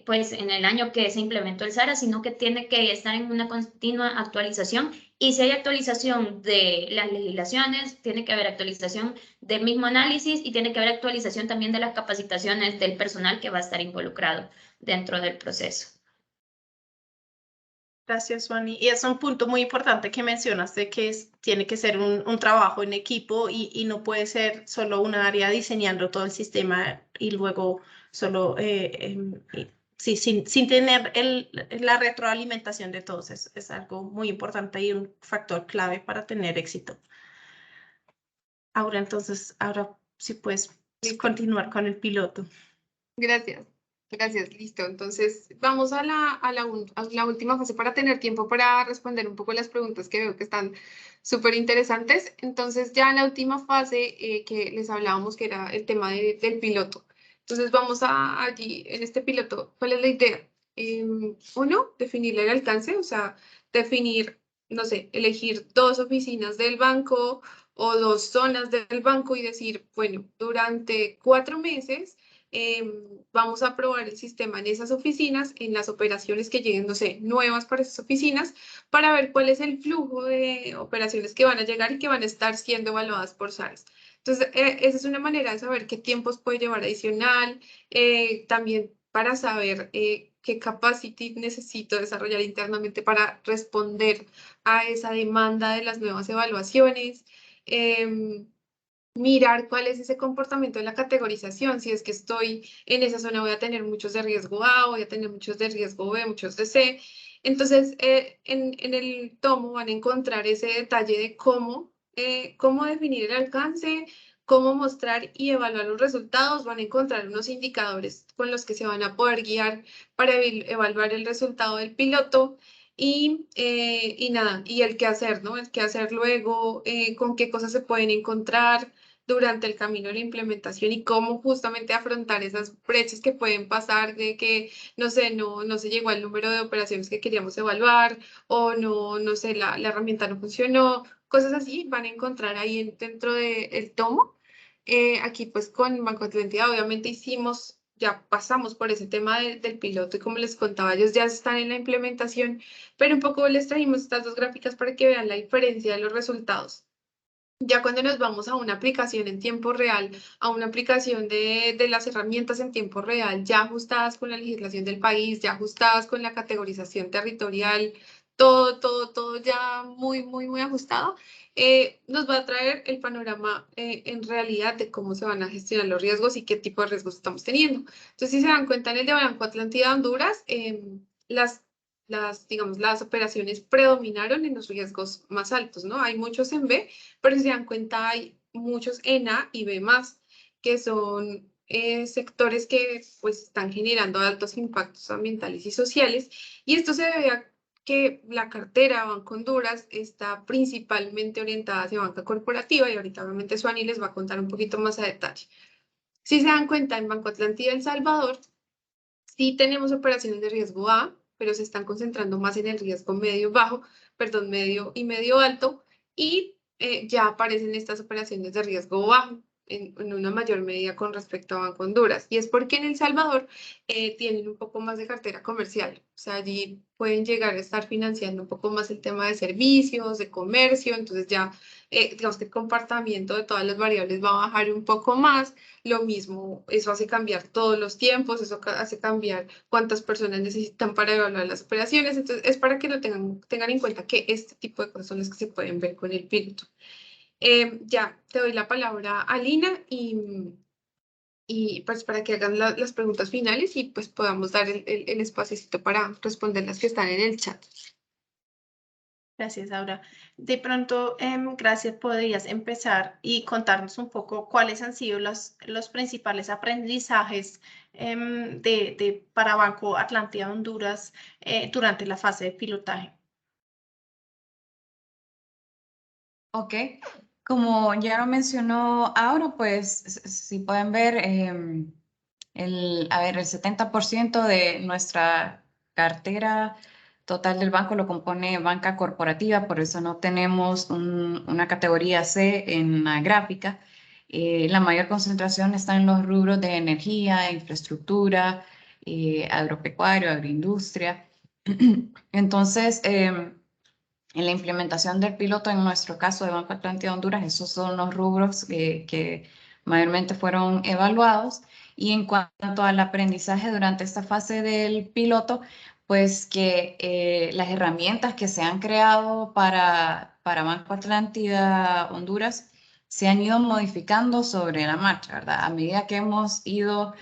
[SPEAKER 3] pues, en el año que se implementó el SARAS, sino que tiene que estar en una continua actualización. Y si hay actualización de las legislaciones, tiene que haber actualización del mismo análisis y tiene que haber actualización también de las capacitaciones del personal que va a estar involucrado dentro del proceso.
[SPEAKER 2] Gracias, Suani. Y es un punto muy importante que mencionas de que tiene que ser un trabajo en equipo y no puede ser solo una área diseñando todo el sistema y luego solo, sí, sin tener la retroalimentación de todos. Es algo muy importante y un factor clave para tener éxito. Ahora sí puedes continuar con el piloto.
[SPEAKER 1] Gracias. Gracias, listo. Entonces, vamos a la última fase para tener tiempo para responder un poco las preguntas que veo que están súper interesantes. Entonces, ya en la última fase que les hablábamos, que era el tema del piloto. Entonces, vamos allí, en este piloto, ¿cuál es la idea? Uno, definir el alcance, o sea, definir, no sé, elegir 2 oficinas del banco o 2 zonas del banco y decir, bueno, durante 4 meses vamos a probar el sistema en esas oficinas, en las operaciones que lleguen, no sé, nuevas para esas oficinas, para ver cuál es el flujo de operaciones que van a llegar y que van a estar siendo evaluadas por SARS. Entonces, esa es una manera de saber qué tiempos puede llevar adicional, también para saber qué capacity necesito desarrollar internamente para responder a esa demanda de las nuevas evaluaciones. Mirar cuál es ese comportamiento de la categorización. Si es que estoy en esa zona, voy a tener muchos de riesgo A, voy a tener muchos de riesgo B, muchos de C. Entonces, en el tomo van a encontrar ese detalle de cómo definir el alcance, cómo mostrar y evaluar los resultados. Van a encontrar unos indicadores con los que se van a poder guiar para evaluar el resultado del piloto. Y nada, y el qué hacer, ¿no? El qué hacer luego, con qué cosas se pueden encontrar durante el camino de la implementación y cómo justamente afrontar esas brechas que pueden pasar de que, no sé, no se llegó al número de operaciones que queríamos evaluar o no sé, la herramienta no funcionó, cosas así van a encontrar ahí dentro del tomo. Aquí pues con Banco de la Entidad obviamente ya pasamos por ese tema del piloto y como les contaba, ellos ya están en la implementación, pero un poco les trajimos estas dos gráficas para que vean la diferencia de los resultados. Ya cuando nos vamos a una aplicación en tiempo real, a una aplicación de las herramientas en tiempo real, ya ajustadas con la legislación del país, ya ajustadas con la categorización territorial, todo ya muy ajustado, nos va a traer el panorama en realidad de cómo se van a gestionar los riesgos y qué tipo de riesgos estamos teniendo. Entonces, si se dan cuenta en el de Banco Atlántida Honduras, digamos, las operaciones predominaron en los riesgos más altos, ¿no? Hay muchos en B, pero si se dan cuenta hay muchos en A y B más, que son sectores que pues están generando altos impactos ambientales y sociales, y esto se debe a que la cartera Banco Honduras está principalmente orientada hacia banca corporativa, y ahorita obviamente Suani les va a contar un poquito más a detalle. Si se dan cuenta, en Banco Atlántida El Salvador, sí tenemos operaciones de riesgo A, pero se están concentrando más en el riesgo medio y medio alto, y ya aparecen estas operaciones de riesgo bajo en una mayor medida con respecto a Banco Honduras. Y es porque en El Salvador tienen un poco más de cartera comercial, o sea, allí pueden llegar a estar financiando un poco más el tema de servicios, de comercio, entonces ya digamos que el comportamiento de todas las variables va a bajar un poco más. Lo mismo, eso hace cambiar todos los tiempos, eso hace cambiar cuántas personas necesitan para evaluar las operaciones. Entonces, es para que lo tengan en cuenta que este tipo de cosas son las que se pueden ver con el piloto. Ya, te doy la palabra a Lina y pues para que hagan las preguntas finales y pues podamos dar el espacito para responder las que están en el chat.
[SPEAKER 2] Gracias, Aura. De pronto, gracias, podrías empezar y contarnos un poco cuáles han sido los principales aprendizajes para Banco Atlántida Honduras durante la fase de pilotaje.
[SPEAKER 4] Ok, como ya lo mencionó ahora, pues si pueden ver, el 70% de nuestra cartera total del banco lo compone banca corporativa, por eso no tenemos una categoría C en la gráfica. La mayor concentración está en los rubros de energía, infraestructura, agropecuario, agroindustria. Entonces, en la implementación del piloto, en nuestro caso de Banco Atlántida Honduras, esos son los rubros que mayormente fueron evaluados. Y en cuanto al aprendizaje durante esta fase del piloto, pues que las herramientas que se han creado para Banco Atlántida Honduras se han ido modificando sobre la marcha, ¿verdad? A medida que hemos ido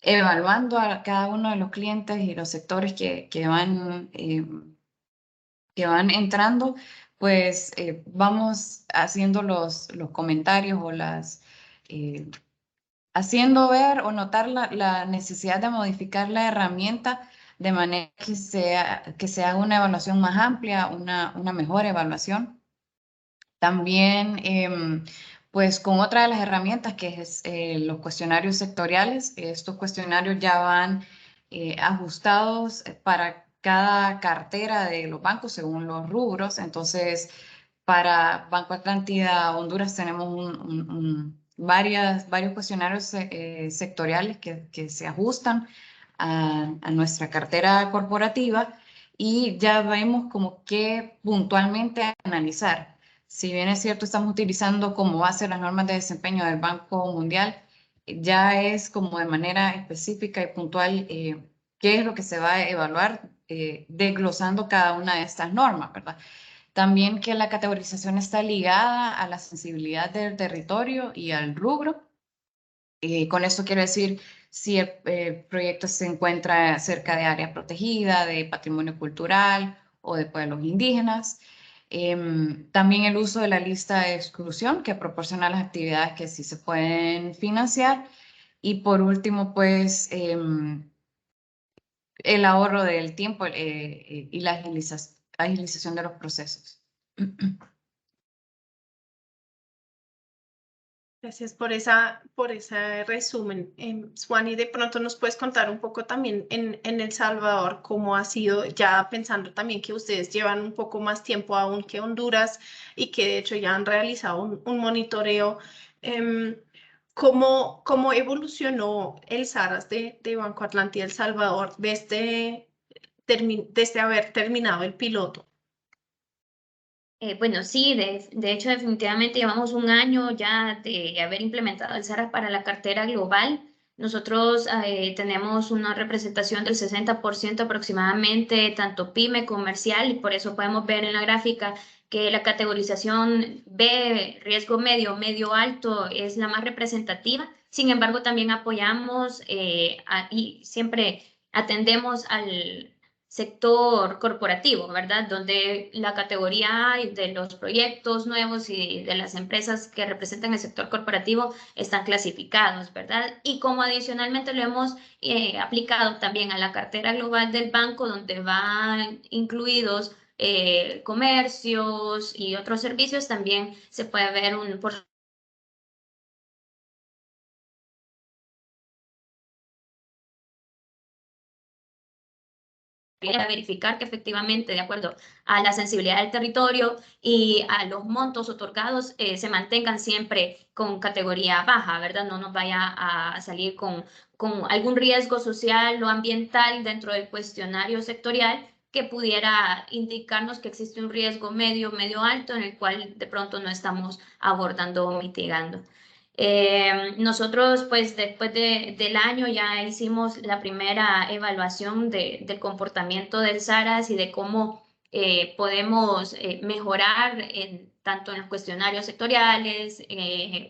[SPEAKER 4] evaluando a cada uno de los clientes y los sectores que van entrando, pues vamos haciendo los comentarios o haciendo ver o notar la necesidad de modificar la herramienta de manera que se haga una evaluación más amplia, una mejor evaluación. También, pues con otra de las herramientas que es los cuestionarios sectoriales, estos cuestionarios ya van ajustados para cada cartera de los bancos según los rubros. Entonces, para Banco Atlántida Honduras tenemos varios cuestionarios sectoriales que se ajustan a nuestra cartera corporativa, y ya vemos como que puntualmente analizar. Si bien es cierto, estamos utilizando como base las normas de desempeño del Banco Mundial, ya es como de manera específica y puntual qué es lo que se va a evaluar, desglosando cada una de estas normas, ¿verdad? También que la categorización está ligada a la sensibilidad del territorio y al rubro. Con esto quiero decir si el proyecto se encuentra cerca de área protegida, de patrimonio cultural o de pueblos indígenas. También el uso de la lista de exclusión que proporciona las actividades que sí se pueden financiar. Y por último, pues el ahorro del tiempo y la agilización de los procesos.
[SPEAKER 2] Gracias por ese resumen. Suani, de pronto nos puedes contar un poco también en El Salvador cómo ha sido, ya pensando también que ustedes llevan un poco más tiempo aún que Honduras y que de hecho ya han realizado un monitoreo. ¿Cómo evolucionó el SARAS de Banco Atlántida El Salvador desde haber terminado el piloto?
[SPEAKER 3] Bueno, sí, de hecho definitivamente llevamos un año ya de haber implementado el SARA para la cartera global. Nosotros tenemos una representación del 60% aproximadamente, tanto pyme, comercial, y por eso podemos ver en la gráfica que la categorización B, riesgo medio, medio alto, es la más representativa. Sin embargo, también apoyamos y siempre atendemos al sector corporativo, ¿verdad? Donde la categoría A de los proyectos nuevos y de las empresas que representan el sector corporativo están clasificados, ¿verdad? Y como adicionalmente lo hemos aplicado también a la cartera global del banco, donde van incluidos comercios y otros servicios, también se puede ver un porcentaje a verificar que efectivamente, de acuerdo a la sensibilidad del territorio y a los montos otorgados, se mantengan siempre con categoría baja, ¿verdad? No nos vaya a salir con algún riesgo social o ambiental dentro del cuestionario sectorial que pudiera indicarnos que existe un riesgo medio, medio alto, en el cual de pronto no estamos abordando o mitigando. Nosotros, pues después del año ya hicimos la primera evaluación del comportamiento del SARAS y de cómo podemos mejorar tanto en los cuestionarios sectoriales,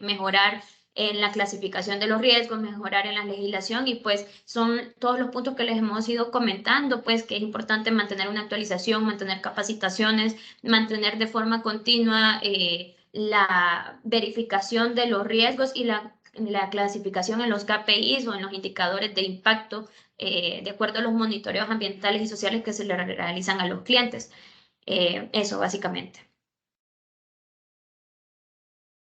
[SPEAKER 3] mejorar en la clasificación de los riesgos, mejorar en la legislación, y pues son todos los puntos que les hemos ido comentando, pues que es importante mantener una actualización, mantener capacitaciones, mantener de forma continua la verificación de los riesgos y la clasificación en los KPIs o en los indicadores de impacto de acuerdo a los monitoreos ambientales y sociales que se le realizan a los clientes. Eso básicamente.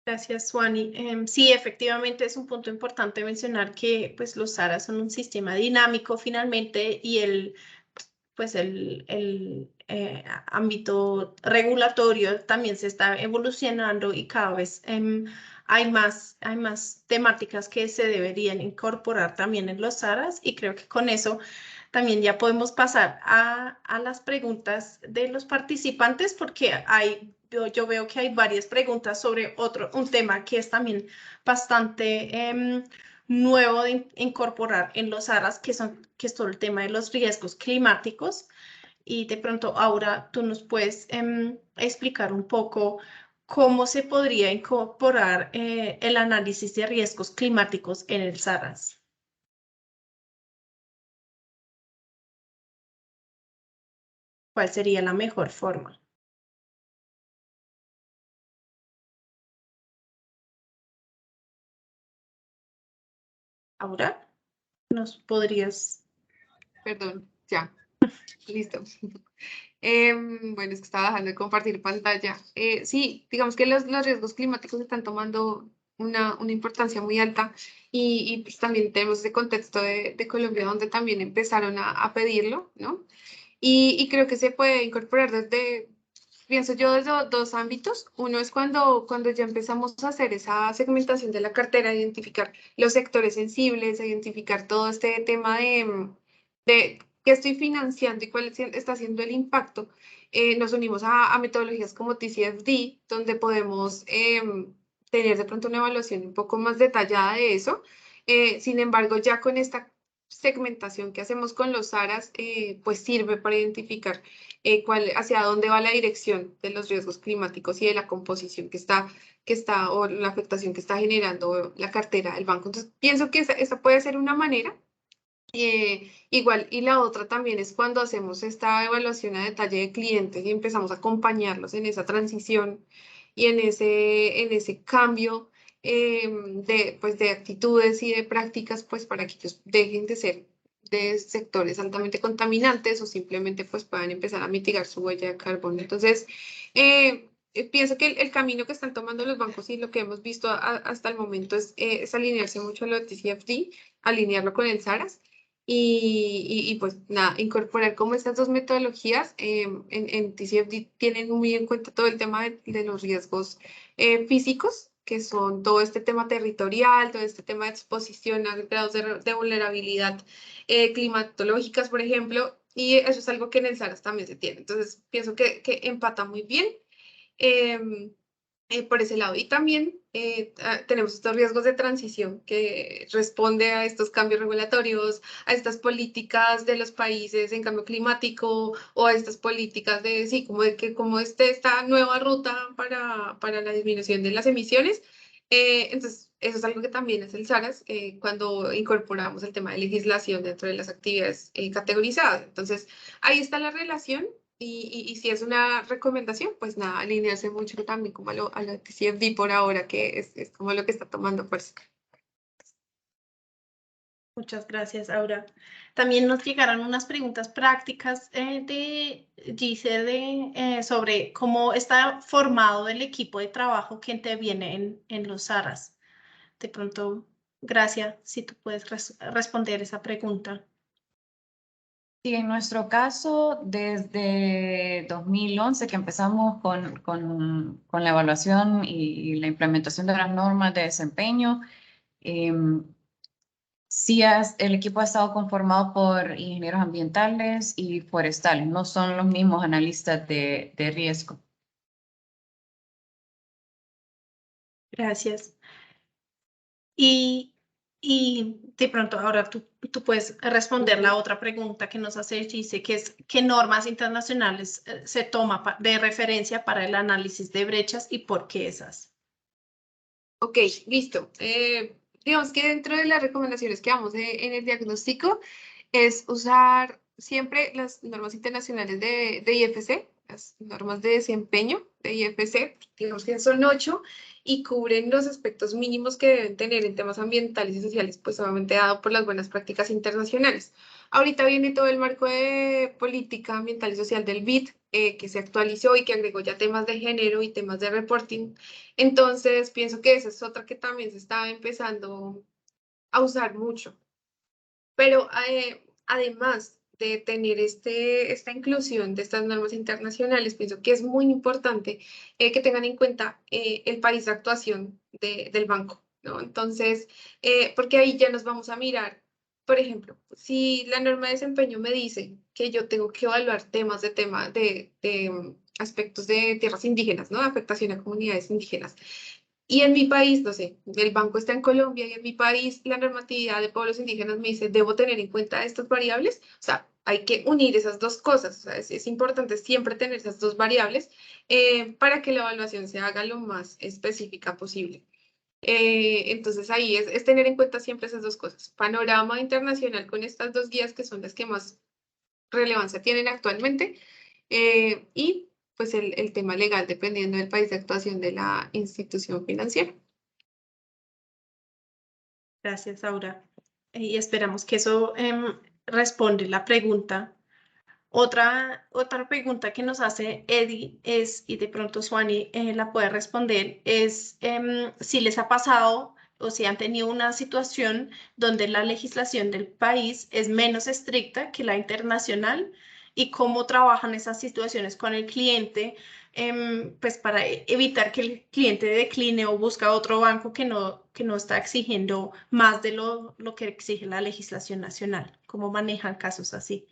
[SPEAKER 2] Gracias, Suani. Sí, efectivamente es un punto importante mencionar que pues, los SARAs son un sistema dinámico finalmente y el ámbito regulatorio también se está evolucionando y cada vez hay más temáticas que se deberían incorporar también en los SARAs, y creo que con eso también ya podemos pasar a las preguntas de los participantes, porque yo veo que hay varias preguntas sobre un tema que es también bastante nuevo de incorporar en los ARAS, que es todo el tema de los riesgos climáticos. Y de pronto, Aura, tú nos puedes explicar un poco cómo se podría incorporar el análisis de riesgos climáticos en el SARAS. ¿Cuál sería la mejor forma? Aura, ¿nos podrías?
[SPEAKER 1] Perdón, ya, listo. Bueno, es que estaba dejando de compartir pantalla. Sí, digamos que los riesgos climáticos están tomando una importancia muy alta y pues también tenemos ese contexto de Colombia donde también empezaron a pedirlo, ¿no? Y creo que se puede incorporar pienso yo, desde dos ámbitos. Uno es cuando ya empezamos a hacer esa segmentación de la cartera, identificar los sectores sensibles, identificar todo este tema de qué estoy financiando y cuál está siendo el impacto. Nos unimos a metodologías como TCFD, donde podemos tener de pronto una evaluación un poco más detallada de eso. Sin embargo, ya con esta segmentación que hacemos con los SARAs, pues sirve para identificar hacia dónde va la dirección de los riesgos climáticos y de la composición que está o la afectación que está generando la cartera del banco. Entonces, pienso que esa puede ser una manera. Igual, y la otra también es cuando hacemos esta evaluación a detalle de clientes y empezamos a acompañarlos en esa transición y en ese cambio pues, de actitudes y de prácticas, pues para que ellos dejen de ser de sectores altamente contaminantes o simplemente pues puedan empezar a mitigar su huella de carbono. Entonces, pienso que el camino que están tomando los bancos y lo que hemos visto hasta el momento es alinearse mucho a lo de TCFD, alinearlo con el SARAS. Y pues nada, incorporar como estas dos metodologías en TCFD tienen muy en cuenta todo el tema de los riesgos físicos, que son todo este tema territorial, todo este tema de exposición a grados de vulnerabilidad climatológicas, por ejemplo, y eso es algo que en el SARAS también se tiene. Entonces, pienso que empata muy bien. Por ese lado. Y también tenemos estos riesgos de transición que responde a estos cambios regulatorios, a estas políticas de los países en cambio climático o a estas políticas de, sí, como esta nueva ruta para la disminución de las emisiones. Entonces, eso es algo que también es el SARAS cuando incorporamos el tema de legislación dentro de las actividades categorizadas. Entonces, ahí está la relación. Y si es una recomendación, pues nada, alinearse mucho también como a lo TCFD por ahora, que es como lo que está tomando fuerza.
[SPEAKER 2] Muchas gracias, Aura. También nos llegaron unas preguntas prácticas de Giselle sobre cómo está formado el equipo de trabajo que interviene en los SARAS. De pronto, gracias, si tú puedes responder esa pregunta.
[SPEAKER 4] Sí, en nuestro caso, desde 2011 que empezamos con la evaluación y la implementación de las normas de desempeño, sí, el equipo ha estado conformado por ingenieros ambientales y forestales, no son los mismos analistas de riesgo.
[SPEAKER 2] Gracias. Y de pronto ahora tú puedes responder la otra pregunta que nos hace Gise, que es ¿qué normas internacionales se toma de referencia para el análisis de brechas y por qué esas?
[SPEAKER 1] Ok, listo. Digamos que dentro de las recomendaciones que damos en el diagnóstico es usar siempre las normas internacionales de IFC, las normas de desempeño de IFC, digamos que son 8 y cubren los aspectos mínimos que deben tener en temas ambientales y sociales, pues obviamente dado por las buenas prácticas internacionales. Ahorita viene todo el marco de política ambiental y social del BID, que se actualizó y que agregó ya temas de género y temas de reporting. Entonces, pienso que esa es otra que también se está empezando a usar mucho. Pero además de tener esta inclusión de estas normas internacionales, pienso que es muy importante que tengan en cuenta el país de actuación del banco, ¿no? Entonces, porque ahí ya nos vamos a mirar, por ejemplo, si la norma de desempeño me dice que yo tengo que evaluar temas de aspectos de tierras indígenas, ¿no? Afectación a comunidades indígenas. Y en mi país, no sé, el banco está en Colombia y en mi país la normatividad de pueblos indígenas me dice, debo tener en cuenta estas variables. O sea, hay que unir esas dos cosas. O sea, es importante siempre tener esas dos variables para que la evaluación se haga lo más específica posible. Entonces ahí es tener en cuenta siempre esas dos cosas. Panorama internacional con estas dos guías que son las que más relevancia tienen actualmente y pues el tema legal dependiendo del país de actuación de la institución financiera.
[SPEAKER 2] Gracias, Aura. Y esperamos que eso responde la pregunta. Otra pregunta que nos hace Eddie es, y de pronto Suani la puede responder, es si les ha pasado o si han tenido una situación donde la legislación del país es menos estricta que la internacional y cómo trabajan esas situaciones con el cliente, pues para evitar que el cliente decline o busca otro banco que no está exigiendo más de lo que exige la legislación nacional. ¿Cómo manejan casos así?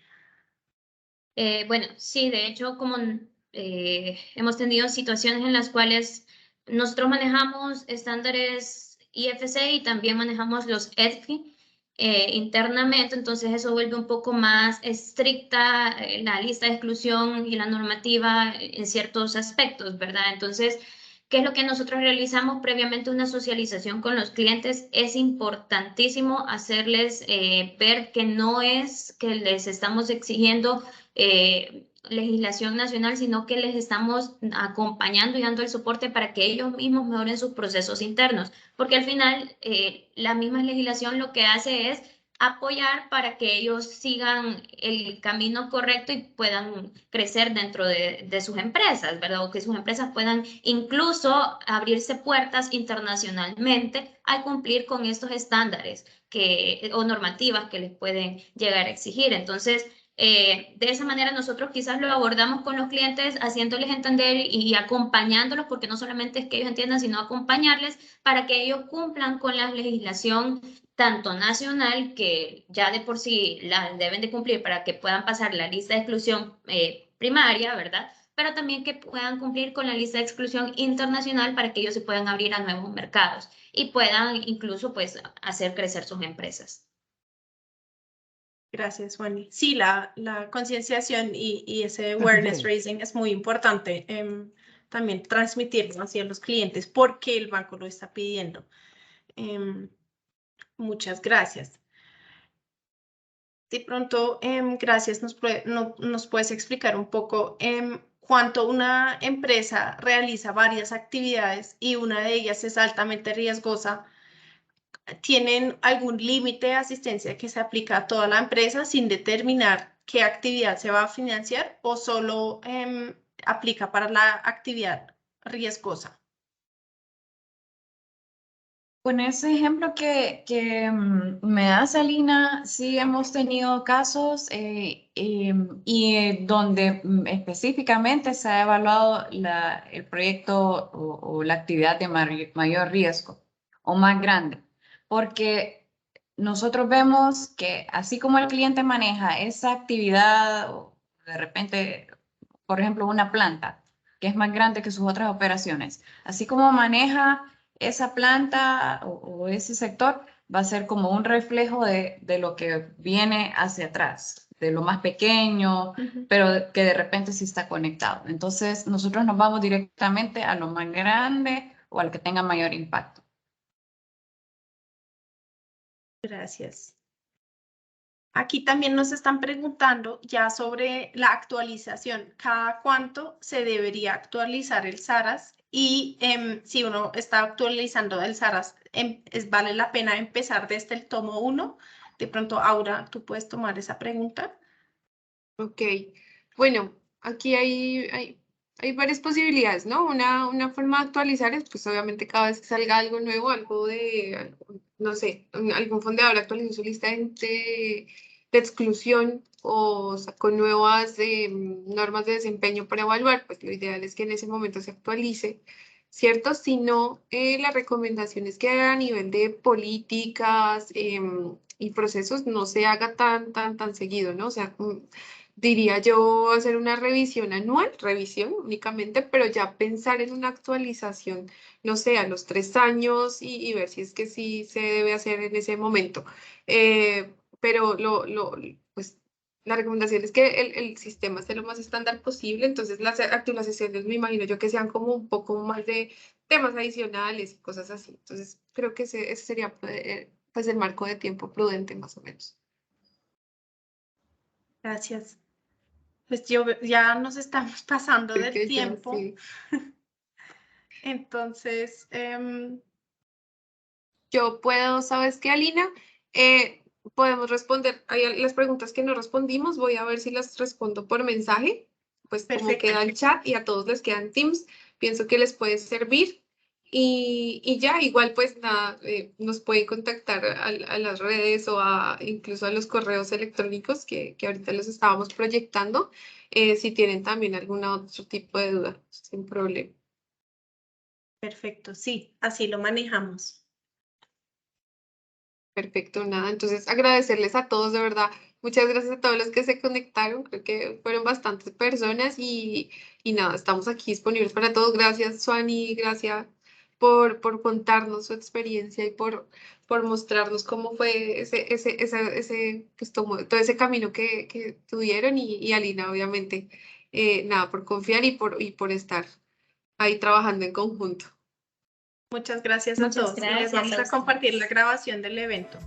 [SPEAKER 3] Bueno, sí, de hecho, como hemos tenido situaciones en las cuales nosotros manejamos estándares IFC y también manejamos los EDFI. internamente, entonces eso vuelve un poco más estricta la lista de exclusión y la normativa en ciertos aspectos, ¿verdad? Entonces, ¿qué es lo que nosotros realizamos previamente? Una socialización con los clientes. Es importantísimo hacerles ver que no es que les estamos exigiendo legislación nacional, sino que les estamos acompañando y dando el soporte para que ellos mismos mejoren sus procesos internos, porque al final la misma legislación lo que hace es apoyar para que ellos sigan el camino correcto y puedan crecer dentro de sus empresas, ¿verdad? O que sus empresas puedan incluso abrirse puertas internacionalmente al cumplir con estos estándares o normativas que les pueden llegar a exigir. Entonces, de esa manera nosotros quizás lo abordamos con los clientes, haciéndoles entender y acompañándolos, porque no solamente es que ellos entiendan, sino acompañarles para que ellos cumplan con la legislación tanto nacional, que ya de por sí la deben de cumplir para que puedan pasar la lista de exclusión primaria, ¿verdad? Pero también que puedan cumplir con la lista de exclusión internacional para que ellos se puedan abrir a nuevos mercados y puedan incluso pues hacer crecer sus empresas.
[SPEAKER 2] Gracias, Juani. Sí, la concienciación y ese awareness raising es muy importante. También transmitirlo hacia los clientes porque el banco lo está pidiendo. Muchas gracias. De pronto, gracias, nos puedes explicar un poco cuánto una empresa realiza varias actividades y una de ellas es altamente riesgosa. ¿Tienen algún límite de asistencia que se aplica a toda la empresa sin determinar qué actividad se va a financiar o solo aplica para la actividad riesgosa?
[SPEAKER 4] Con ese ejemplo que me da Salina, sí hemos tenido casos donde específicamente se ha evaluado el proyecto o la actividad de mayor riesgo o más grande, porque nosotros vemos que así como el cliente maneja esa actividad, o de repente, por ejemplo, una planta, que es más grande que sus otras operaciones, así como maneja esa planta o ese sector, va a ser como un reflejo de lo que viene hacia atrás, de lo más pequeño, pero que de repente sí está conectado. Entonces, nosotros nos vamos directamente a lo más grande o al que tenga mayor impacto.
[SPEAKER 2] Gracias. Aquí también nos están preguntando ya sobre la actualización. ¿Cada cuánto se debería actualizar el SARAS? Y si uno está actualizando el SARAS, ¿vale la pena empezar desde el tomo 1? De pronto, Aura, ¿tú puedes tomar esa pregunta?
[SPEAKER 1] Ok, bueno, aquí hay varias posibilidades, ¿no? Una forma de actualizar es, pues obviamente cada vez que salga algo nuevo, no sé, algún fondeador actualizó su lista de exclusión o sacó nuevas normas de desempeño para evaluar, pues lo ideal es que en ese momento se actualice, ¿cierto? Si no, la recomendación es que a nivel de políticas y procesos no se haga tan seguido, ¿no? O sea, diría yo hacer una revisión anual, revisión únicamente, pero ya pensar en una actualización, no sé, a los 3 años y ver si es que sí se debe hacer en ese momento. Pero pues, la recomendación es que el sistema esté lo más estándar posible, entonces las actualizaciones me imagino yo que sean como un poco más de temas adicionales y cosas así. Entonces creo que ese sería pues el marco de tiempo prudente más o menos.
[SPEAKER 2] Gracias. Pues ya nos estamos pasando del
[SPEAKER 1] Porque ya
[SPEAKER 2] tiempo.
[SPEAKER 1] sí.
[SPEAKER 2] Entonces,
[SPEAKER 1] Yo puedo, ¿sabes qué, Alina? Podemos responder las preguntas que no respondimos. Voy a ver si las respondo por mensaje. Pues como
[SPEAKER 2] perfecto.
[SPEAKER 1] queda el chat y a todos les quedan Teams, pienso que les puede servir. Y ya, igual pues nada, nos pueden contactar a las redes o incluso a los correos electrónicos que ahorita los estábamos proyectando, si tienen también algún otro tipo de duda, sin problema.
[SPEAKER 2] Perfecto, sí, así lo manejamos.
[SPEAKER 1] Perfecto, nada. Entonces, agradecerles a todos, de verdad. Muchas gracias a todos los que se conectaron. Creo que fueron bastantes personas y nada, estamos aquí disponibles para todos. Gracias, Suani. Gracias, por contarnos su experiencia y por mostrarnos cómo fue pues, todo ese camino que tuvieron y Alina, obviamente, nada, por confiar y por estar ahí trabajando en conjunto.
[SPEAKER 2] Muchas gracias a
[SPEAKER 3] Muchas
[SPEAKER 2] todos. Y les
[SPEAKER 3] gracias
[SPEAKER 2] vamos
[SPEAKER 3] a
[SPEAKER 2] a compartir
[SPEAKER 3] ustedes.
[SPEAKER 2] la grabación del evento.